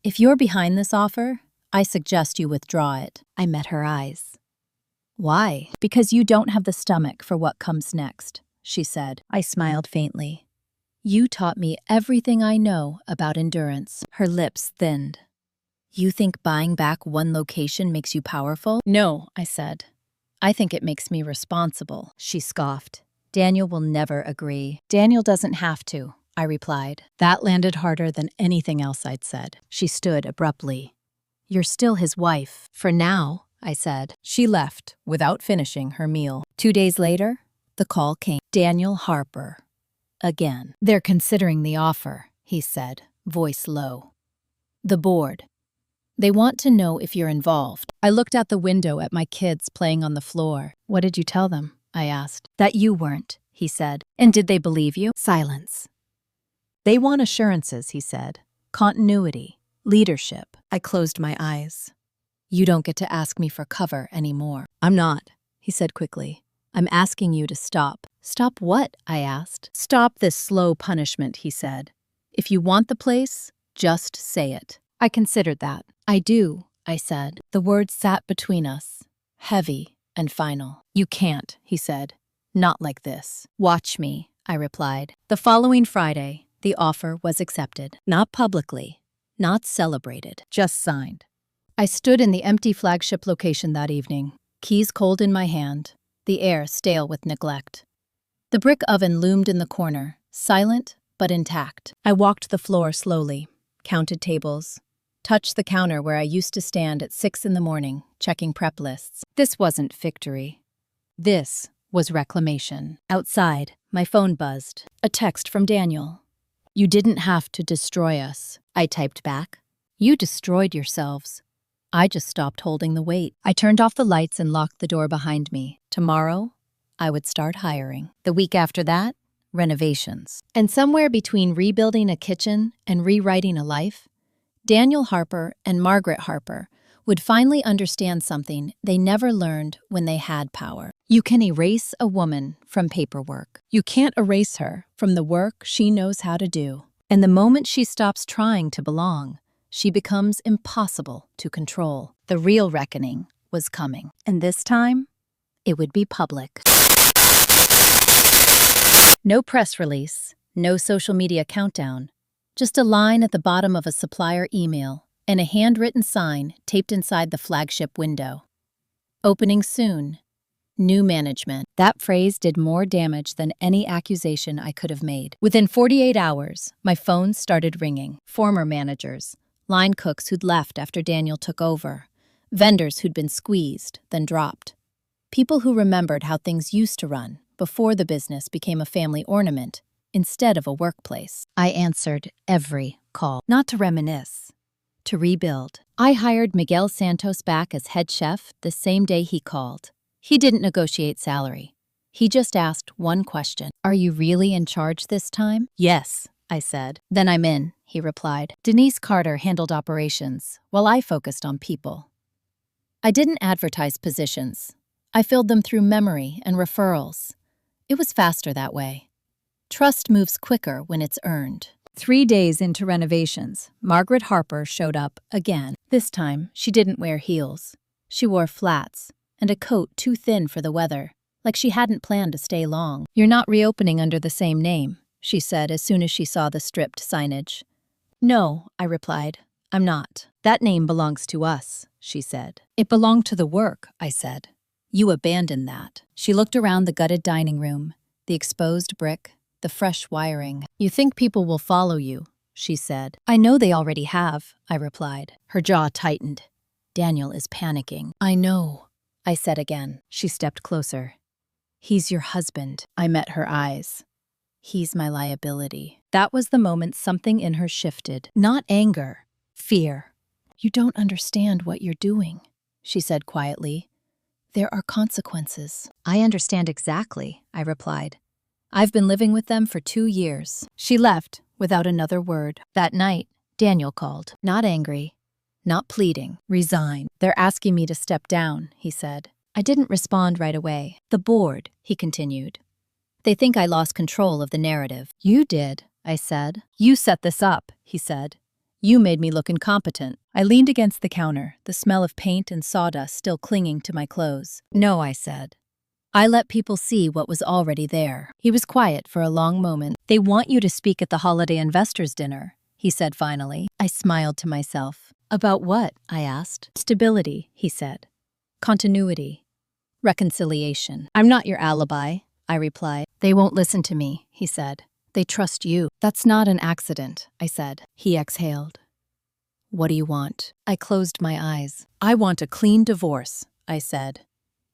If you're behind this offer, I suggest you withdraw it. I met her eyes. Why? Because you don't have the stomach for what comes next, she said. I smiled faintly. You taught me everything I know about endurance. Her lips thinned. You think buying back one location makes you powerful? No, I said. I think it makes me responsible, she scoffed. Daniel will never agree. Daniel doesn't have to, I replied. That landed harder than anything else I'd said. She stood abruptly. You're still his wife. For now, I said. She left without finishing her meal. 2 days later, the call came. Daniel Harper. Again. They're considering the offer, he said, voice low. The board. They want to know if you're involved. I looked out the window at my kids playing on the floor. What did you tell them? I asked. That you weren't, he said. And did they believe you? Silence. They want assurances, he said. Continuity. Leadership. I closed my eyes. You don't get to ask me for cover anymore. I'm not, he said quickly. I'm asking you to stop. Stop what? I asked. Stop this slow punishment, he said. If you want the place, just say it. I considered that. I do, I said. The words sat between us, heavy and final. You can't, he said. Not like this. Watch me, I replied. The following Friday, the offer was accepted. Not publicly, not celebrated, just signed. I stood in the empty flagship location that evening, keys cold in my hand, the air stale with neglect. The brick oven loomed in the corner, silent but intact. I walked the floor slowly, counted tables, touched the counter where I used to stand at 6 a.m, checking prep lists. This wasn't victory. This was reclamation. Outside, my phone buzzed. A text from Daniel. You didn't have to destroy us, I typed back. You destroyed yourselves. I just stopped holding the weight. I turned off the lights and locked the door behind me. Tomorrow, I would start hiring. The week after that, renovations. And somewhere between rebuilding a kitchen and rewriting a life, Daniel Harper and Margaret Harper would finally understand something they never learned when they had power. You can erase a woman from paperwork. You can't erase her from the work she knows how to do. And the moment she stops trying to belong, she becomes impossible to control. The real reckoning was coming. And this time, it would be public. No press release, no social media countdown, just a line at the bottom of a supplier email and a handwritten sign taped inside the flagship window. Opening soon. New management. That phrase did more damage than any accusation I could have made. Within 48 hours, my phone started ringing. Former managers, line cooks who'd left after Daniel took over, vendors who'd been squeezed, then dropped. People who remembered how things used to run before the business became a family ornament instead of a workplace. I answered every call, not to reminisce, to rebuild. I hired Miguel Santos back as head chef the same day he called. He didn't negotiate salary. He just asked one question. Are you really in charge this time? Yes, I said. Then I'm in, he replied. Denise Carter handled operations, while I focused on people. I didn't advertise positions. I filled them through memory and referrals. It was faster that way. Trust moves quicker when it's earned. 3 days into renovations, Margaret Harper showed up again. This time, she didn't wear heels. She wore flats and a coat too thin for the weather, like she hadn't planned to stay long. You're not reopening under the same name, she said as soon as she saw the stripped signage. No, I replied. I'm not. That name belongs to us, she said. It belonged to the work, I said. You abandoned that. She looked around the gutted dining room, the exposed brick, the fresh wiring. You think people will follow you, she said. I know they already have, I replied. Her jaw tightened. Daniel is panicking. I know, I said again. She stepped closer. He's your husband. I met her eyes. He's my liability. That was the moment something in her shifted. Not anger, fear. You don't understand what you're doing, she said quietly. There are consequences. I understand exactly, I replied. I've been living with them for 2 years. She left without another word. That night, Daniel called. Not angry, not pleading. Resign. They're asking me to step down, he said. I didn't respond right away. The board, he continued. They think I lost control of the narrative. You did, I said. You set this up, he said. You made me look incompetent. I leaned against the counter, the smell of paint and sawdust still clinging to my clothes. No, I said. I let people see what was already there. He was quiet for a long moment. They want you to speak at the holiday investors' dinner, he said finally. I smiled to myself. About what? I asked. Stability, he said. Continuity. Reconciliation. I'm not your alibi, I replied. They won't listen to me, he said. They trust you. That's not an accident, I said. He exhaled. What do you want? I closed my eyes. I want a clean divorce, I said.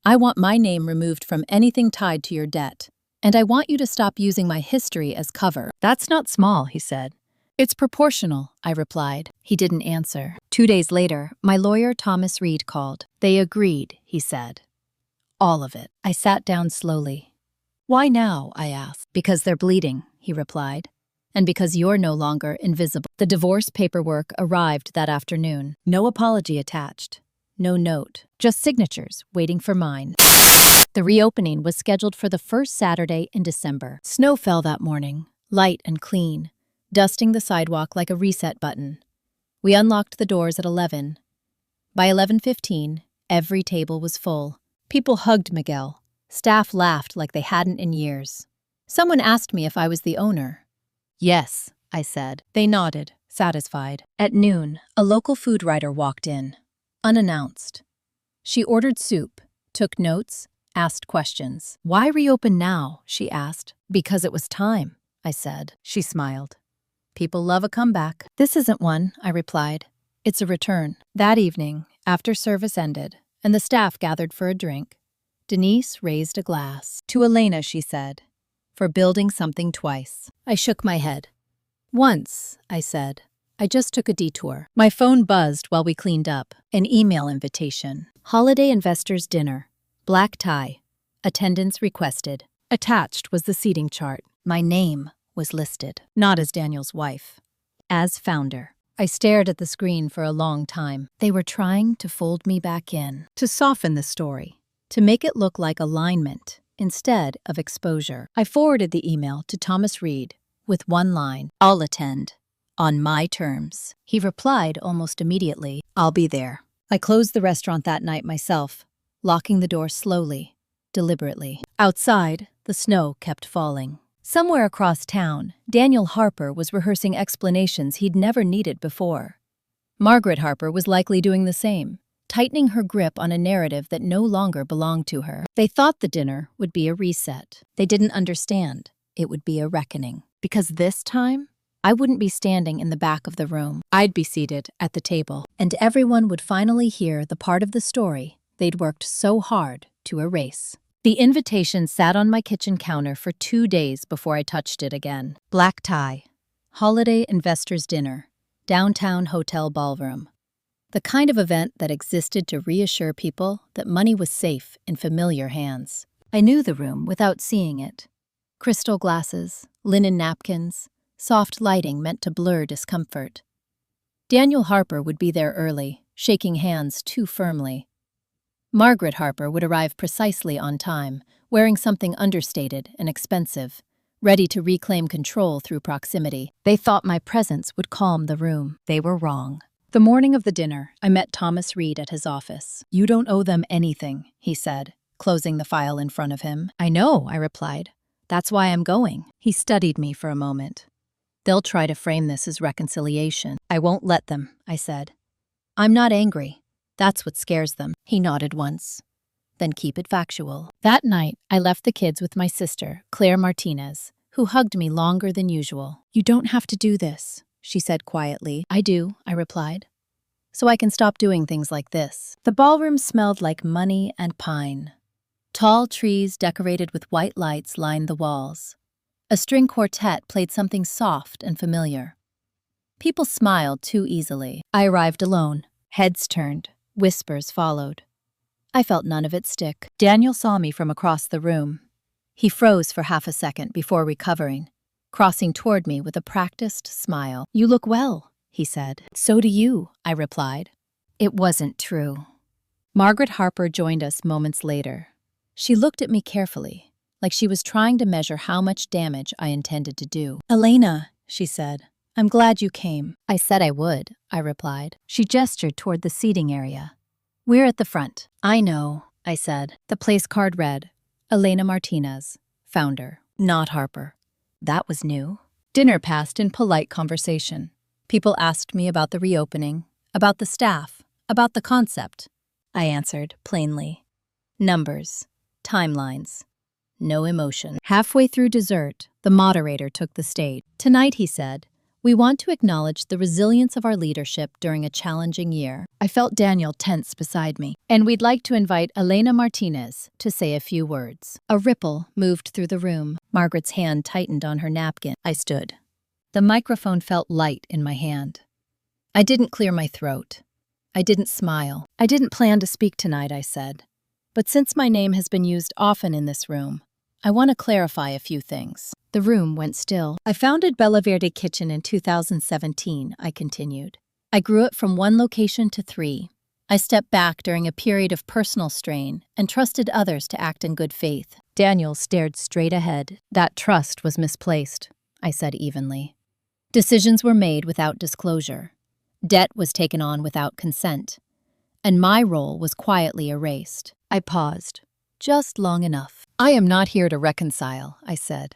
I want my name removed from anything tied to your debt. And I want you to stop using my history as cover. That's not small, he said. It's proportional, I replied. He didn't answer. 2 days later, my lawyer Thomas Reed called. They agreed, he said. All of it. I sat down slowly. Why now? I asked. Because they're bleeding, he replied. And because you're no longer invisible. The divorce paperwork arrived that afternoon. No apology attached. No note. Just signatures waiting for mine. The reopening was scheduled for the first Saturday in December. Snow fell that morning, light and clean, dusting the sidewalk like a reset button. We unlocked the doors at 11. By 11:15, every table was full. People hugged Miguel. Staff laughed like they hadn't in years. Someone asked me if I was the owner. Yes, I said. They nodded, satisfied. At noon, a local food writer walked in, unannounced. She ordered soup, took notes, asked questions. Why reopen now? She asked. Because it was time, I said. She smiled. People love a comeback. This isn't one, I replied. It's a return. That evening, after service ended, and the staff gathered for a drink, Denise raised a glass. To Elena, she said, for building something twice. I shook my head. Once, I said. I just took a detour. My phone buzzed while we cleaned up. An email invitation. Holiday investors dinner. Black tie. Attendance requested. Attached was the seating chart. My name was listed. Not as Daniel's wife. As founder. I stared at the screen for a long time. They were trying to fold me back in. To soften the story. To make it look like alignment instead of exposure. I forwarded the email to Thomas Reed with one line. I'll attend. On my terms. He replied almost immediately. I'll be there. I closed the restaurant that night myself, locking the door slowly, deliberately. Outside, the snow kept falling. Somewhere across town, Daniel Harper was rehearsing explanations he'd never needed before. Margaret Harper was likely doing the same, tightening her grip on a narrative that no longer belonged to her. They thought the dinner would be a reset. They didn't understand it would be a reckoning. Because this time, I wouldn't be standing in the back of the room. I'd be seated at the table, and everyone would finally hear the part of the story they'd worked so hard to erase. The invitation sat on my kitchen counter for 2 days before I touched it again. Black tie. Holiday investors dinner. Downtown hotel ballroom. The kind of event that existed to reassure people that money was safe in familiar hands. I knew the room without seeing it. Crystal glasses, linen napkins, soft lighting meant to blur discomfort. Daniel Harper would be there early, shaking hands too firmly. Margaret Harper would arrive precisely on time, wearing something understated and expensive, ready to reclaim control through proximity. They thought my presence would calm the room. They were wrong. The morning of the dinner, I met Thomas Reed at his office. You don't owe them anything, he said, closing the file in front of him. I know, I replied. That's why I'm going. He studied me for a moment. They'll try to frame this as reconciliation. I won't let them, I said. I'm not angry. That's what scares them. He nodded once. Then keep it factual. That night, I left the kids with my sister, Claire Martinez, who hugged me longer than usual. You don't have to do this, she said quietly. I do, I replied. So I can stop doing things like this. The ballroom smelled like money and pine. Tall trees decorated with white lights lined the walls. A string quartet played something soft and familiar. People smiled too easily. I arrived alone. Heads turned. Whispers followed. I felt none of it stick. Daniel saw me from across the room. He froze for half a second before recovering, crossing toward me with a practiced smile. You look well, he said. So do you, I replied. It wasn't true. Margaret Harper joined us moments later. She looked at me carefully, like she was trying to measure how much damage I intended to do. Elena, she said, I'm glad you came. I said I would, I replied. She gestured toward the seating area. We're at the front. I know, I said. The place card read, Elena Martinez, founder, not Harper. That was new. Dinner passed in polite conversation. People asked me about the reopening. About the staff, about the concept, I answered plainly. Numbers, timelines, no emotion. Halfway through dessert, the moderator took the stage. Tonight, he said, we want to acknowledge the resilience of our leadership during a challenging year. I felt Daniel tense beside me. And we'd like to invite Elena Martinez to say a few words. A ripple moved through the room. Margaret's hand tightened on her napkin. I stood. The microphone felt light in my hand. I didn't clear my throat. I didn't smile. I didn't plan to speak tonight, I said. But since my name has been used often in this room, I want to clarify a few things. The room went still. I founded Bella Verde Kitchen in 2017, I continued. I grew it from 1 location to 3. I stepped back during a period of personal strain and trusted others to act in good faith. Daniel stared straight ahead. That trust was misplaced, I said evenly. Decisions were made without disclosure. Debt was taken on without consent. And my role was quietly erased. I paused, just long enough. I am not here to reconcile, I said.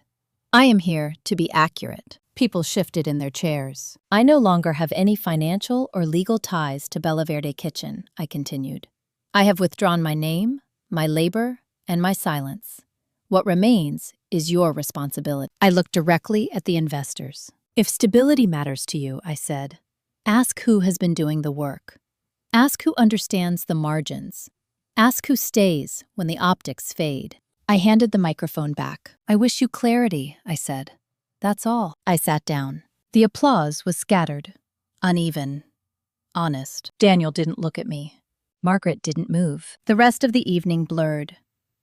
I am here to be accurate. People shifted in their chairs. I no longer have any financial or legal ties to Bella Verde Kitchen, I continued. I have withdrawn my name, my labor, and my silence. What remains is your responsibility. I looked directly at the investors. If stability matters to you, I said, ask who has been doing the work. Ask who understands the margins. Ask who stays when the optics fade. I handed the microphone back. I wish you clarity, I said. That's all. I sat down. The applause was scattered, uneven, honest. Daniel didn't look at me. Margaret didn't move. The rest of the evening blurred.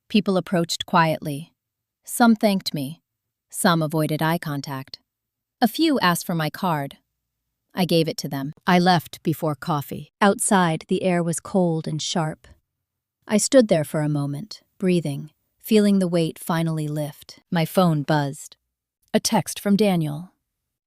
People approached quietly. Some thanked me. Some avoided eye contact. A few asked for my card. I gave it to them. I left before coffee. Outside, the air was cold and sharp. I stood there for a moment, breathing, feeling the weight finally lift. My phone buzzed. A text from Daniel.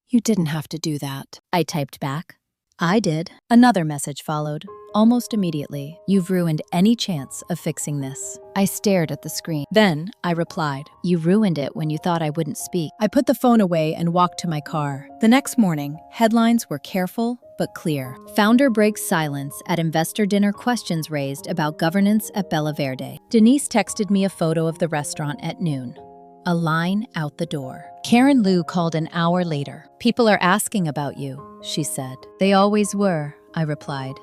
You didn't have to do that. I typed back. I did. Another message followed, almost immediately. You've ruined any chance of fixing this. I stared at the screen. Then I replied, you ruined it when you thought I wouldn't speak. I put the phone away and walked to my car. The next morning, headlines were careful but clear. Founder breaks silence at investor dinner, questions raised about governance at Bella Verde. Denise texted me a photo of the restaurant at noon. A line out the door. Karen Liu called an hour later. People are asking about you, she said. They always were, I replied.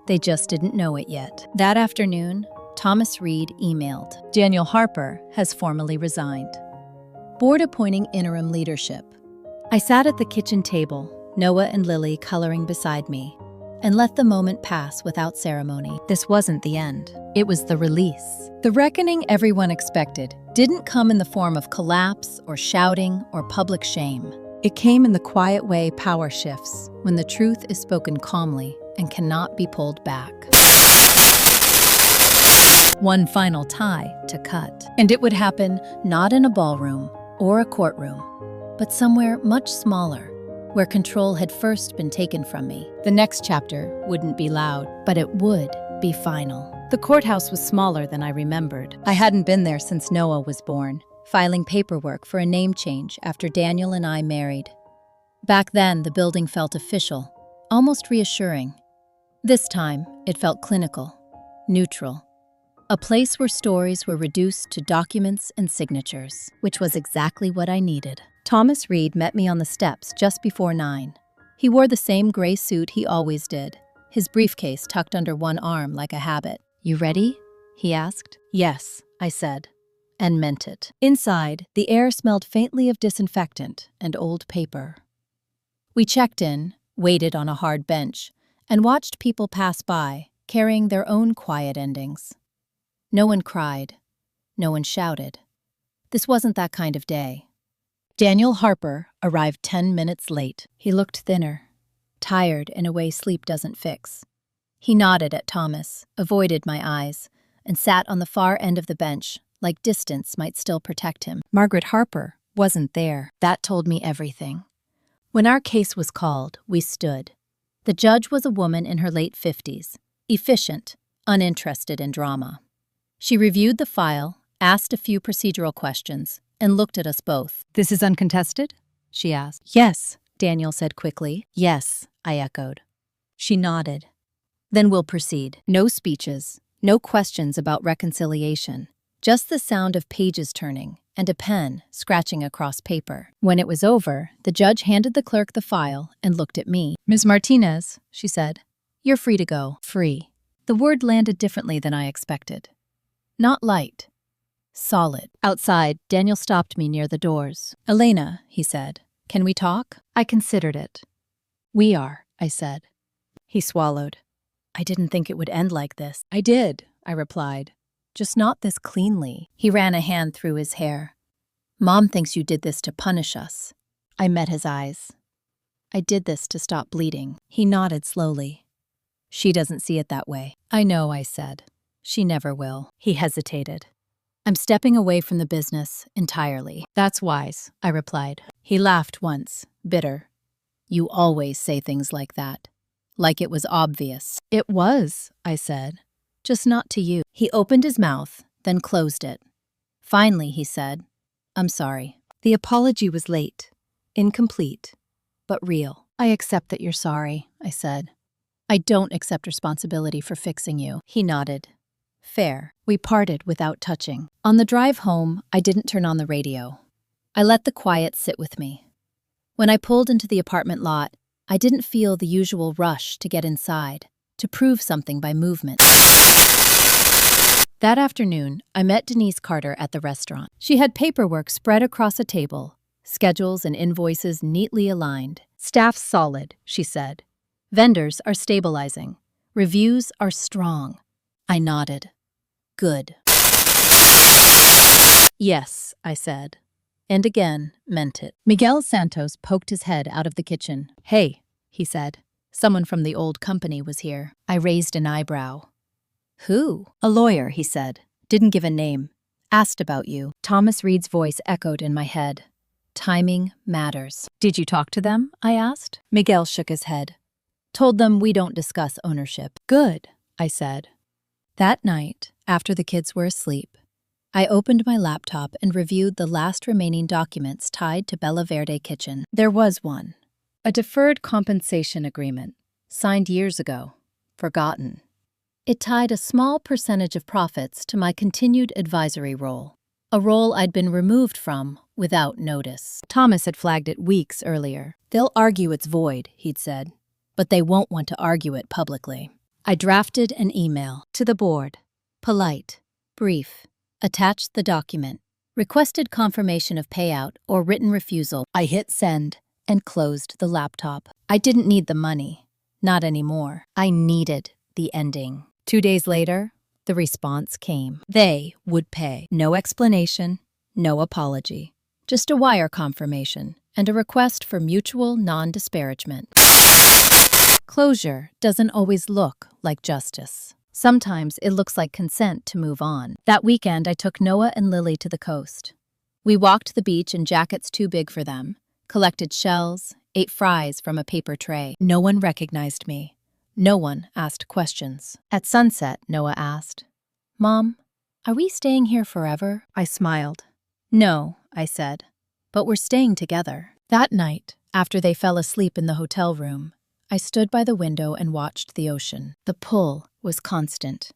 They just didn't know it yet. That afternoon, Thomas Reed emailed. Daniel Harper has formally resigned. Board appointing interim leadership. I sat at the kitchen table, Noah and Lily coloring beside me, and let the moment pass without ceremony. This wasn't the end. It was the release. The reckoning everyone expected didn't come in the form of collapse or shouting or public shame. It came in the quiet way power shifts, when the truth is spoken calmly and cannot be pulled back. One final tie to cut. And it would happen not in a ballroom or a courtroom, but somewhere much smaller, where control had first been taken from me. The next chapter wouldn't be loud, but it would be final. The courthouse was smaller than I remembered. I hadn't been there since Noah was born, filing paperwork for a name change after Daniel and I married. Back then, the building felt official, almost reassuring. This time, it felt clinical, neutral. A place where stories were reduced to documents and signatures, which was exactly what I needed. Thomas Reed met me on the steps just before 9. He wore the same gray suit he always did, his briefcase tucked under one arm like a habit. You ready? He asked. Yes, I said, and meant it. Inside, the air smelled faintly of disinfectant and old paper. We checked in, waited on a hard bench, and watched people pass by, carrying their own quiet endings. No one cried. No one shouted. This wasn't that kind of day. Daniel Harper arrived 10 minutes late. He looked thinner, tired in a way sleep doesn't fix. He nodded at Thomas, avoided my eyes, and sat on the far end of the bench, like distance might still protect him. Margaret Harper wasn't there. That told me everything. When our case was called, we stood. The judge was a woman in her late 50s, efficient, uninterested in drama. She reviewed the file, asked a few procedural questions, and looked at us both. This is uncontested? She asked. Yes, Daniel said quickly. Yes, I echoed. She nodded. Then we'll proceed. No speeches, no questions about reconciliation, just the sound of pages turning and a pen scratching across paper. When it was over, the judge handed the clerk the file and looked at me. "Ms. Martinez," she said, "you're free to go." Free. The word landed differently than I expected. Not light. Solid. Outside, Daniel stopped me near the doors. "Elena," he said, "can we talk?" I considered it. "We are," I said. He swallowed. "I didn't think it would end like this." "I did," I replied. "Just not this cleanly." He ran a hand through his hair. "Mom thinks you did this to punish us." I met his eyes. "I did this to stop bleeding." He nodded slowly. "She doesn't see it that way." "I know," I said. "She never will." He hesitated. "I'm stepping away from the business entirely." "That's wise," I replied. He laughed once, bitter. "You always say things like that. Like it was obvious." "It was," I said. "Just not to you." He opened his mouth, then closed it. Finally, he said, "I'm sorry." The apology was late, incomplete, but real. "I accept that you're sorry," I said. "I don't accept responsibility for fixing you." He nodded. Fair. We parted without touching. On the drive home, I didn't turn on the radio. I let the quiet sit with me. When I pulled into the apartment lot, I didn't feel the usual rush to get inside, to prove something by movement. That afternoon, I met Denise Carter at the restaurant. She had paperwork spread across a table, schedules and invoices neatly aligned. "Staff's solid," she said. "Vendors are stabilizing. Reviews are strong." I nodded. "Good." "Yes," I said, and again meant it. Miguel Santos poked his head out of the kitchen. "Hey," he said. "Someone from the old company was here." I raised an eyebrow. "Who?" "A lawyer," he said. "Didn't give a name. Asked about you." Thomas Reed's voice echoed in my head. Timing matters. "Did you talk to them?" I asked. Miguel shook his head. "Told them we don't discuss ownership." "Good," I said. That night, after the kids were asleep, I opened my laptop and reviewed the last remaining documents tied to Bella Verde Kitchen. There was one. A deferred compensation agreement, signed years ago, forgotten. It tied a small percentage of profits to my continued advisory role, a role I'd been removed from without notice. Thomas had flagged it weeks earlier. "They'll argue it's void," he'd said, "but they won't want to argue it publicly." I drafted an email to the board, polite, brief, attached the document, requested confirmation of payout or written refusal. I hit send and closed the laptop. I didn't need the money, not anymore. I needed the ending. 2 days later, the response came. They would pay. No explanation, no apology. Just a wire confirmation and a request for mutual non-disparagement. Closure doesn't always look like justice. Sometimes it looks like consent to move on. That weekend, I took Noah and Lily to the coast. We walked the beach in jackets too big for them, collected shells, ate fries from a paper tray. No one recognized me. No one asked questions. At sunset, Noah asked, "Mom, are we staying here forever?" I smiled. "No," I said, "but we're staying together." That night, after they fell asleep in the hotel room, I stood by the window and watched the ocean. The pull was constant,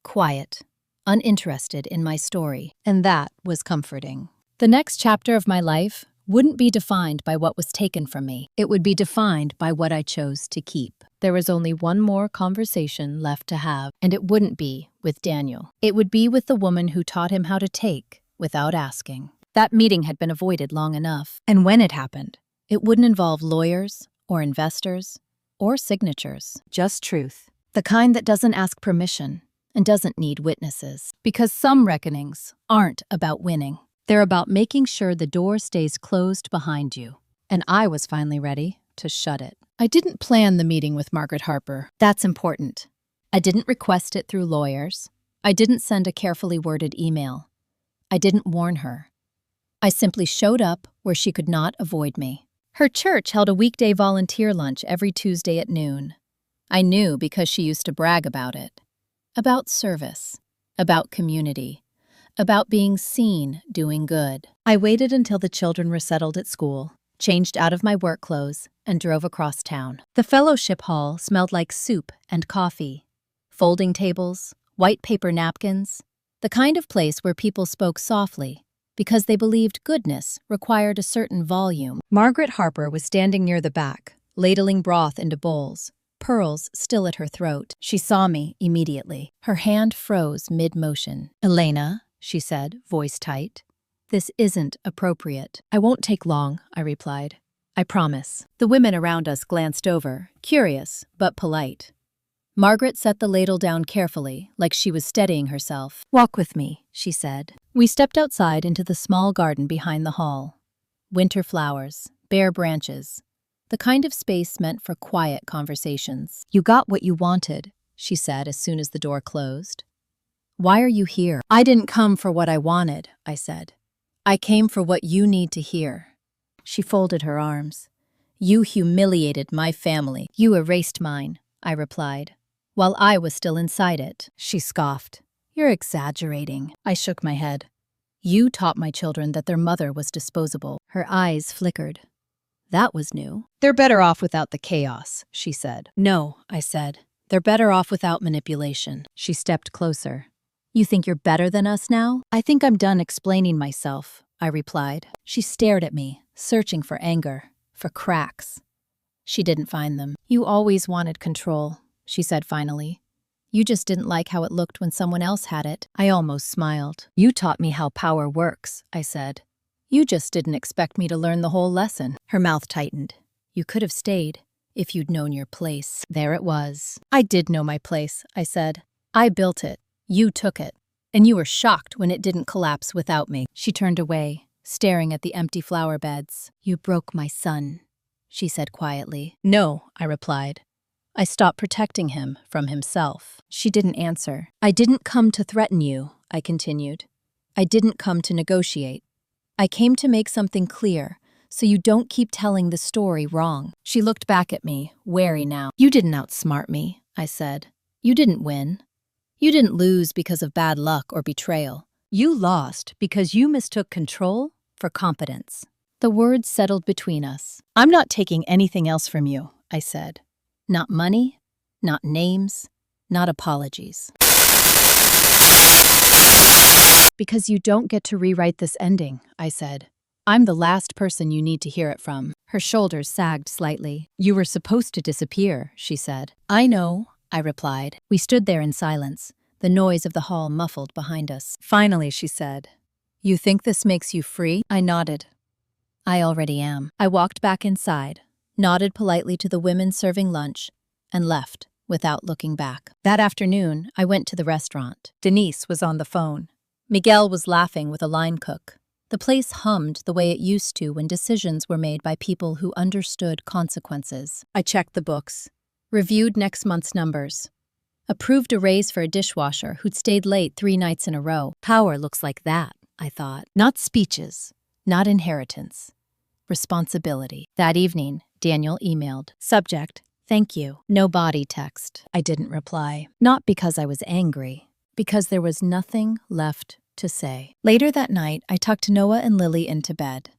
quiet, uninterested in my story, and that was comforting. The next chapter of my life wouldn't be defined by what was taken from me. It would be defined by what I chose to keep. There was only one more conversation left to have, and it wouldn't be with Daniel. It would be with the woman who taught him how to take without asking. That meeting had been avoided long enough, and when it happened, it wouldn't involve lawyers or investors or signatures. Just truth. The kind that doesn't ask permission and doesn't need witnesses. Because some reckonings aren't about winning. They're about making sure the door stays closed behind you. And I was finally ready to shut it. I didn't plan the meeting with Margaret Harper. That's important. I didn't request it through lawyers. I didn't send a carefully worded email. I didn't warn her. I simply showed up where she could not avoid me. Her church held a weekday volunteer lunch every Tuesday at noon. I knew because she used to brag about it. About service, about community, about being seen doing good. I waited until the children were settled at school, changed out of my work clothes, and drove across town. The fellowship hall smelled like soup and coffee. Folding tables, white paper napkins, the kind of place where people spoke softly because they believed goodness required a certain volume. Margaret Harper was standing near the back, ladling broth into bowls, pearls still at her throat. She saw me immediately. Her hand froze mid-motion. "Elena," she said, voice tight, "this isn't appropriate." "I won't take long," I replied. "I promise." The women around us glanced over, curious but polite. Margaret set the ladle down carefully, like she was steadying herself. "Walk with me," she said. We stepped outside into the small garden behind the hall. Winter flowers, bare branches, the kind of space meant for quiet conversations. "You got what you wanted," she said as soon as the door closed. "Why are you here?" "I didn't come for what I wanted," I said. "I came for what you need to hear." She folded her arms. "You humiliated my family." "You erased mine," I replied, while I was still inside it. She scoffed. "You're exaggerating." I shook my head. "You taught my children that their mother was disposable." Her eyes flickered. That was new. "They're better off without the chaos," she said. "No," I said. "They're better off without manipulation." She stepped closer. "You think you're better than us now?" "I think I'm done explaining myself," I replied. She stared at me, searching for anger, for cracks. She didn't find them. "You always wanted control," she said finally. "You just didn't like how it looked when someone else had it." I almost smiled. "You taught me how power works," I said. "You just didn't expect me to learn the whole lesson." Her mouth tightened. "You could have stayed if you'd known your place." There it was. "I did know my place," I said. "I built it. You took it. And you were shocked when it didn't collapse without me." She turned away, staring at the empty flower beds. "You broke my son," she said quietly. "No," I replied. "I stopped protecting him from himself." She didn't answer. "I didn't come to threaten you," I continued. "I didn't come to negotiate. I came to make something clear, so you don't keep telling the story wrong." She looked back at me, wary now. "You didn't outsmart me," I said. "You didn't win. You didn't lose because of bad luck or betrayal. You lost because you mistook control for competence." The words settled between us. "I'm not taking anything else from you," I said. "Not money, not names, not apologies. Because you don't get to rewrite this ending," I said. "I'm the last person you need to hear it from." Her shoulders sagged slightly. "You were supposed to disappear," she said. "I know," I replied. We stood there in silence, the noise of the hall muffled behind us. Finally, she said, "You think this makes you free?" I nodded. "I already am." I walked back inside, nodded politely to the women serving lunch, and left without looking back. That afternoon, I went to the restaurant. Denise was on the phone. Miguel was laughing with a line cook. The place hummed the way it used to when decisions were made by people who understood consequences. I checked the books, reviewed next month's numbers, approved a raise for a dishwasher who'd stayed late 3 nights in a row. Power looks like that, I thought. Not speeches, not inheritance. Responsibility. That evening, Daniel emailed. Subject, "Thank you." No body text. I didn't reply. Not because I was angry, because there was nothing left to say. Later that night, I tucked Noah and Lily into bed.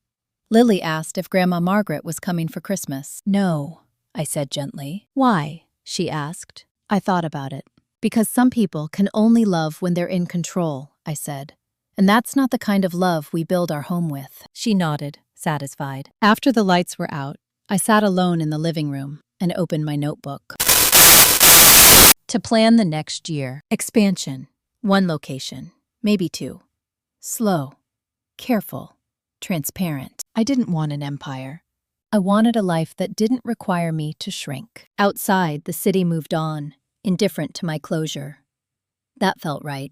Lily asked if Grandma Margaret was coming for Christmas. "No," I said gently. "Why?" she asked. I thought about it. "Because some people can only love when they're in control," I said. "And that's not the kind of love we build our home with." She nodded, satisfied. After the lights were out, I sat alone in the living room and opened my notebook. To plan the next year. Expansion. 1 location, maybe 2. Slow, careful, transparent. I didn't want an empire. I wanted a life that didn't require me to shrink. Outside, the city moved on, indifferent to my closure. That felt right.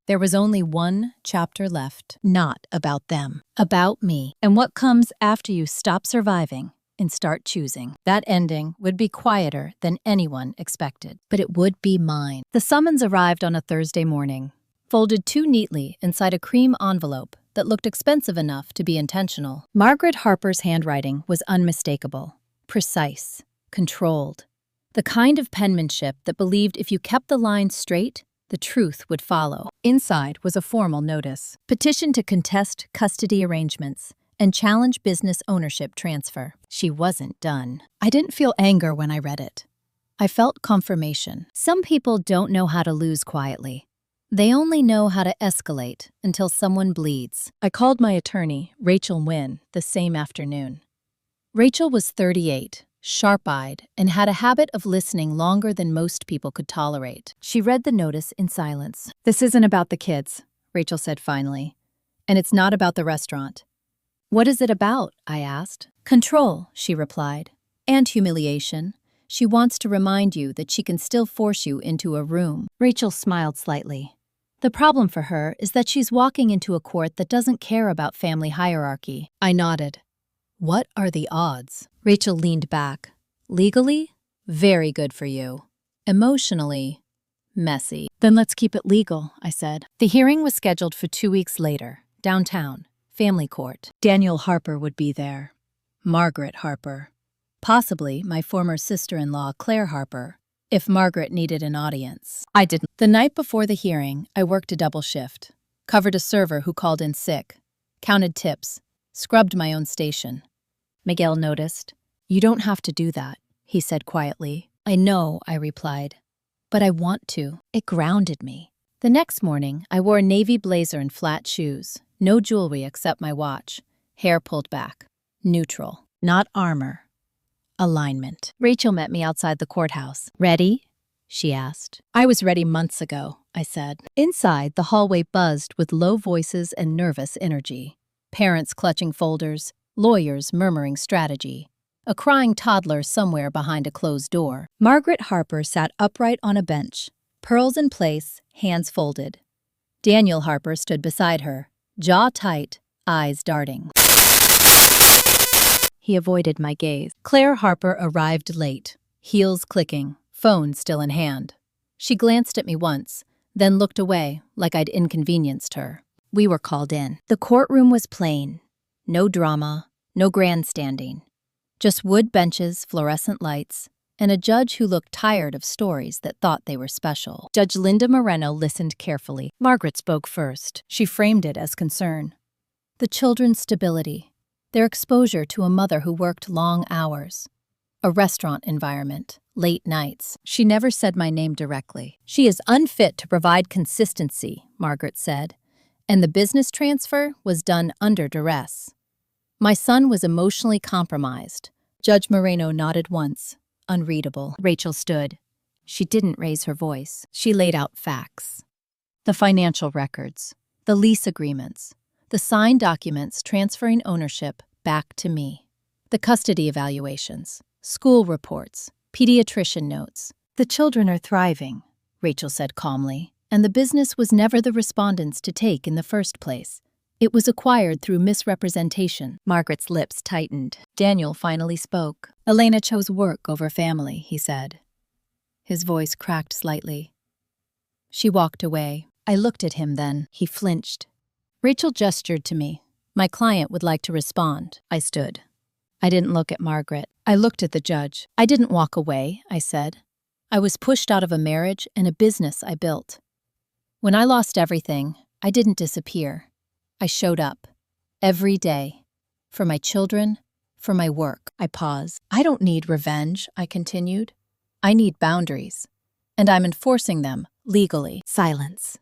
There was only 1 chapter left, not about them, about me, and what comes after you stop surviving and start choosing. That ending would be quieter than anyone expected, but it would be mine. The summons arrived on a Thursday morning, folded too neatly inside a cream envelope that looked expensive enough to be intentional. Margaret Harper's handwriting was unmistakable, precise, controlled. The kind of penmanship that believed if you kept the lines straight, the truth would follow. Inside was a formal notice. Petition to contest custody arrangements and challenge business ownership transfer. She wasn't done. I didn't feel anger when I read it. I felt confirmation. Some people don't know how to lose quietly. They only know how to escalate until someone bleeds. I called my attorney, Rachel Wynn, the same afternoon. Rachel was 38, sharp-eyed, and had a habit of listening longer than most people could tolerate. She read the notice in silence. "This isn't about the kids," Rachel said finally. "And it's not about the restaurant." "What is it about?" I asked. "Control," she replied. "And humiliation. She wants to remind you that she can still force you into a room." Rachel smiled slightly. "The problem for her is that she's walking into a court that doesn't care about family hierarchy." I nodded. "What are the odds?" Rachel leaned back. "Legally, very good for you. Emotionally, messy." "Then let's keep it legal," I said. The hearing was scheduled for 2 weeks later, downtown, family court. Daniel Harper would be there. Margaret Harper. Possibly my former sister-in-law, Claire Harper, if Margaret needed an audience. I didn't. The night before the hearing, I worked a double shift, covered a server who called in sick, counted tips, scrubbed my own station. Miguel noticed. "You don't have to do that," he said quietly. "I know," I replied, "but I want to." It grounded me. The next morning, I wore a navy blazer and flat shoes, no jewelry except my watch, hair pulled back. Neutral. Not armor. Alignment. Rachel met me outside the courthouse. "Ready?" she asked. "I was ready months ago," I said. Inside, the hallway buzzed with low voices and nervous energy. Parents clutching folders, lawyers murmuring strategy. A crying toddler somewhere behind a closed door. Margaret Harper sat upright on a bench, pearls in place, hands folded. Daniel Harper stood beside her, jaw tight, eyes darting. He avoided my gaze. Claire Harper arrived late, heels clicking, phone still in hand. She glanced at me once, then looked away like I'd inconvenienced her. We were called in. The courtroom was plain. No drama, no grandstanding. Just wood benches, fluorescent lights, and a judge who looked tired of stories that thought they were special. Judge Linda Moreno listened carefully. Margaret spoke first. She framed it as concern. The children's stability, their exposure to a mother who worked long hours, a restaurant environment, late nights. She never said my name directly. "She is unfit to provide consistency," Margaret said, "and the business transfer was done under duress. My son was emotionally compromised." Judge Moreno nodded once, unreadable. Rachel stood. She didn't raise her voice. She laid out facts. The financial records, the lease agreements, the signed documents transferring ownership back to me, the custody evaluations, school reports, pediatrician notes. "The children are thriving," Rachel said calmly, "and the business was never the respondents to take in the first place. It was acquired through misrepresentation." Margaret's lips tightened. Daniel finally spoke. "Elena chose work over family," he said. His voice cracked slightly. She walked away. I looked at him then. He flinched. Rachel gestured to me. "My client would like to respond." I stood. I didn't look at Margaret. I looked at the judge. "I didn't walk away," I said. "I was pushed out of a marriage and a business I built. When I lost everything, I didn't disappear. I showed up. Every day. For my children, for my work." I paused. "I don't need revenge," I continued. "I need boundaries. And I'm enforcing them, legally." Silence.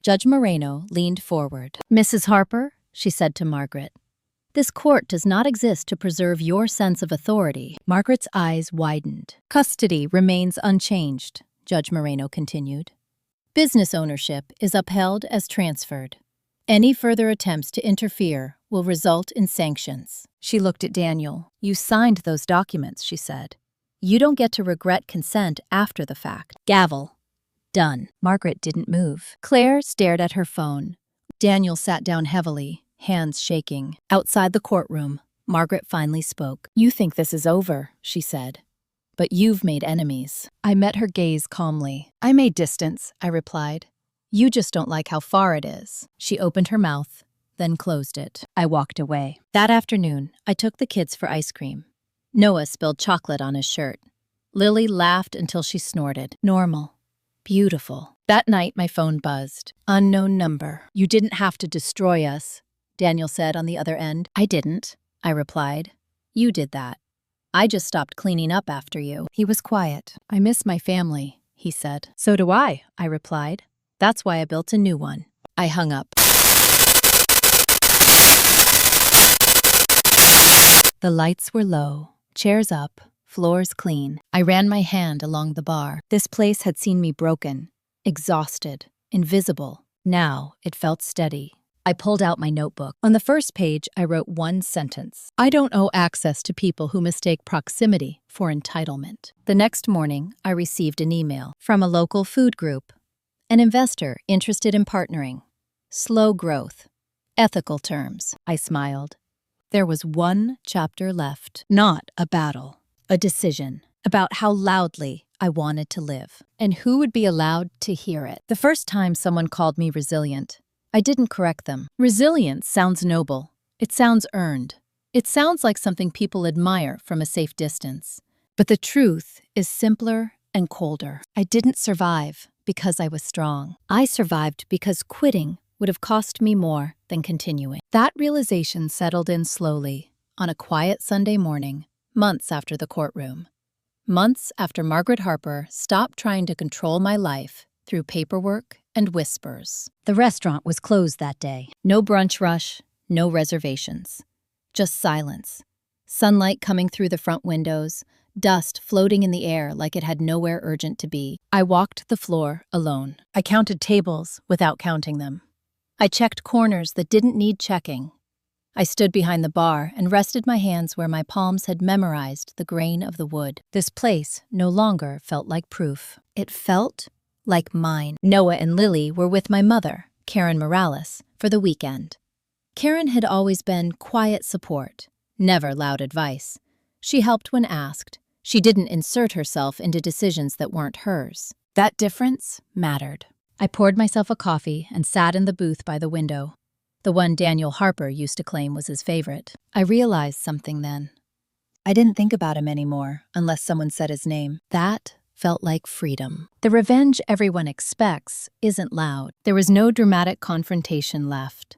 Judge Moreno leaned forward. "Mrs. Harper," she said to Margaret, "this court does not exist to preserve your sense of authority." Margaret's eyes widened. "Custody remains unchanged," Judge Moreno continued. "Business ownership is upheld as transferred. Any further attempts to interfere will result in sanctions." She looked at Daniel. "You signed those documents," she said. "You don't get to regret consent after the fact." Gavel. Done. Margaret didn't move. Claire stared at her phone. Daniel sat down heavily, hands shaking. Outside the courtroom, Margaret finally spoke. "You think this is over," she said. "But you've made enemies." I met her gaze calmly. "I made distance," I replied. "You just don't like how far it is." She opened her mouth, then closed it. I walked away. That afternoon, I took the kids for ice cream. Noah spilled chocolate on his shirt. Lily laughed until she snorted. Normal. Beautiful. That night, my phone buzzed. "Unknown number. You didn't have to destroy us. Daniel said on the other end. I didn't, I replied. You did that. I just stopped cleaning up after you. He was quiet. I miss my family, he said. So do I replied. That's why I built a new one. I hung up. The lights were low, chairs up, floors clean. I ran my hand along the bar. This place had seen me broken, exhausted, invisible. Now it felt steady. I pulled out my notebook. On the first page, I wrote one sentence. I don't owe access to people who mistake proximity for entitlement. The next morning, I received an email from a local food group. An investor interested in partnering. Slow growth. Ethical terms. I smiled. There was one chapter left. Not a battle. A decision about how loudly I wanted to live and who would be allowed to hear it. The first time someone called me resilient, I didn't correct them. Resilience sounds noble. It sounds earned. It sounds like something people admire from a safe distance. But the truth is simpler and colder. I didn't survive because I was strong. I survived because quitting would have cost me more than continuing. That realization settled in slowly on a quiet Sunday morning, months after the courtroom. Months after Margaret Harper stopped trying to control my life through paperwork and whispers. The restaurant was closed that day. No brunch rush, no reservations. Just silence. Sunlight coming through the front windows, dust floating in the air like it had nowhere urgent to be. I walked the floor alone. I counted tables without counting them. I checked corners that didn't need checking. I stood behind the bar and rested my hands where my palms had memorized the grain of the wood. This place no longer felt like proof. It felt like mine. Noah and Lily were with my mother, Karen Morales, for the weekend. Karen had always been quiet support, never loud advice. She helped when asked. She didn't insert herself into decisions that weren't hers. That difference mattered. I poured myself a coffee and sat in the booth by the window, the one Daniel Harper used to claim was his favorite. I realized something then. I didn't think about him anymore unless someone said his name. That felt like freedom. The revenge everyone expects isn't loud. There was no dramatic confrontation left.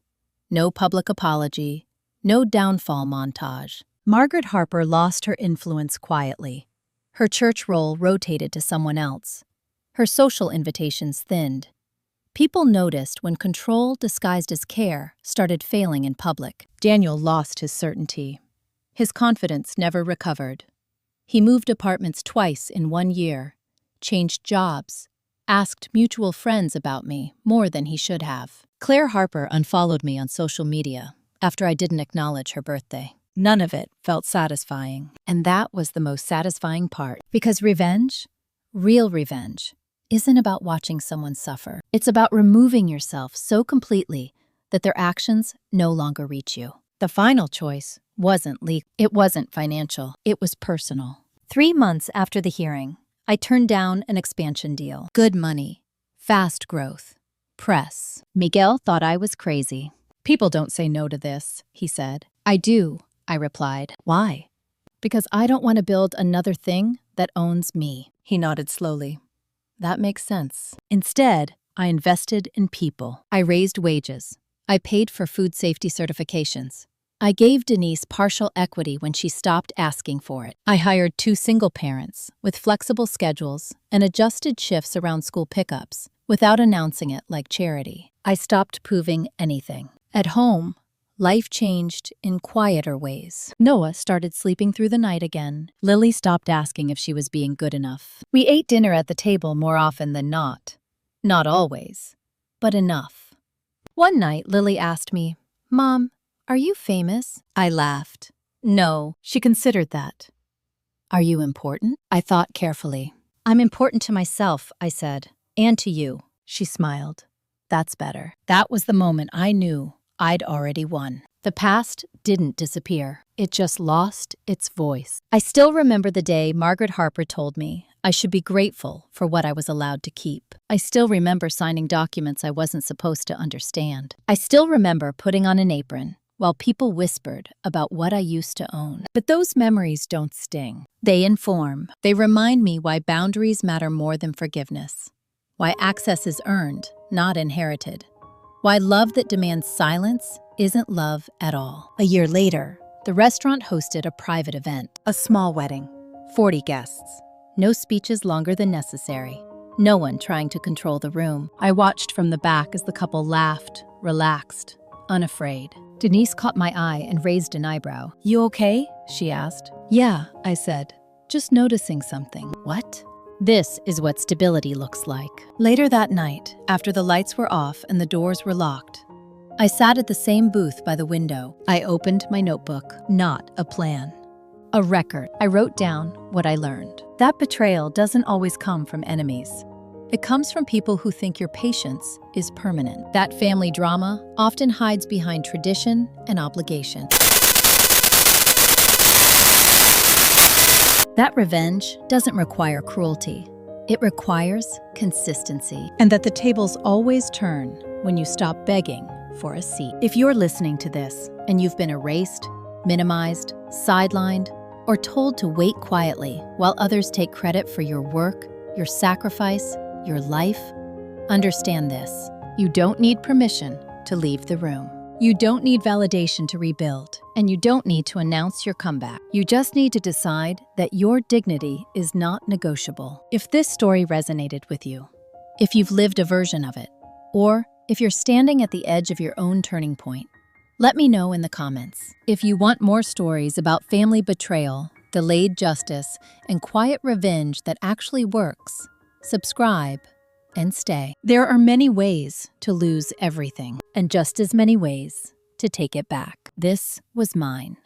No public apology. No downfall montage. Margaret Harper lost her influence quietly. Her church role rotated to someone else. Her social invitations thinned. People noticed when control disguised as care started failing in public. Daniel lost his certainty. His confidence never recovered. He moved apartments twice in 1 year, changed jobs, asked mutual friends about me more than he should have. Claire Harper unfollowed me on social media after I didn't acknowledge her birthday. None of it felt satisfying, and that was the most satisfying part. Because revenge, real revenge, isn't about watching someone suffer. It's about removing yourself so completely that their actions no longer reach you. The final choice wasn't legal. It wasn't financial. It was personal. 3 months after the hearing, I turned down an expansion deal. Good money, fast growth, press. Miguel thought I was crazy. People don't say no to this, he said. I do, I replied. Why? Because I don't want to build another thing that owns me. He nodded slowly. That makes sense. Instead, I invested in people. I raised wages. I paid for food safety certifications. I gave Denise partial equity when she stopped asking for it. I hired 2 single parents with flexible schedules and adjusted shifts around school pickups without announcing it like charity. I stopped proving anything. At home, life changed in quieter ways. Noah started sleeping through the night again. Lily stopped asking if she was being good enough. We ate dinner at the table more often than not. Not always, but enough. One night, Lily asked me, "Mom, are you famous?" I laughed. No, she considered that. Are you important? I thought carefully. I'm important to myself, I said, and to you. She smiled. That's better. That was the moment I knew I'd already won. The past didn't disappear. It just lost its voice. I still remember the day Margaret Harper told me I should be grateful for what I was allowed to keep. I still remember signing documents I wasn't supposed to understand. I still remember putting on an apron while people whispered about what I used to own. But those memories don't sting. They inform. They remind me why boundaries matter more than forgiveness. Why access is earned, not inherited. Why love that demands silence isn't love at all. A year later, the restaurant hosted a private event. A small wedding, 40 guests. No speeches longer than necessary. No one trying to control the room. I watched from the back as the couple laughed, relaxed, unafraid. Denise caught my eye and raised an eyebrow. "You okay?" she asked. "Yeah," I said, just noticing something. "What?" This is what stability looks like. Later that night, after the lights were off and the doors were locked, I sat at the same booth by the window. I opened my notebook, not a plan. A record. I wrote down what I learned. That betrayal doesn't always come from enemies. It comes from people who think your patience is permanent. That family drama often hides behind tradition and obligation. That revenge doesn't require cruelty. It requires consistency. And that the tables always turn when you stop begging for a seat. If you're listening to this and you've been erased, minimized, sidelined, or told to wait quietly while others take credit for your work, your sacrifice, your life, understand this. You don't need permission to leave the room. You don't need validation to rebuild, and you don't need to announce your comeback. You just need to decide that your dignity is not negotiable. If this story resonated with you, if you've lived a version of it, or if you're standing at the edge of your own turning point, let me know in the comments. If you want more stories about family betrayal, delayed justice, and quiet revenge that actually works, subscribe and stay. There are many ways to lose everything, and just as many ways to take it back. This was mine.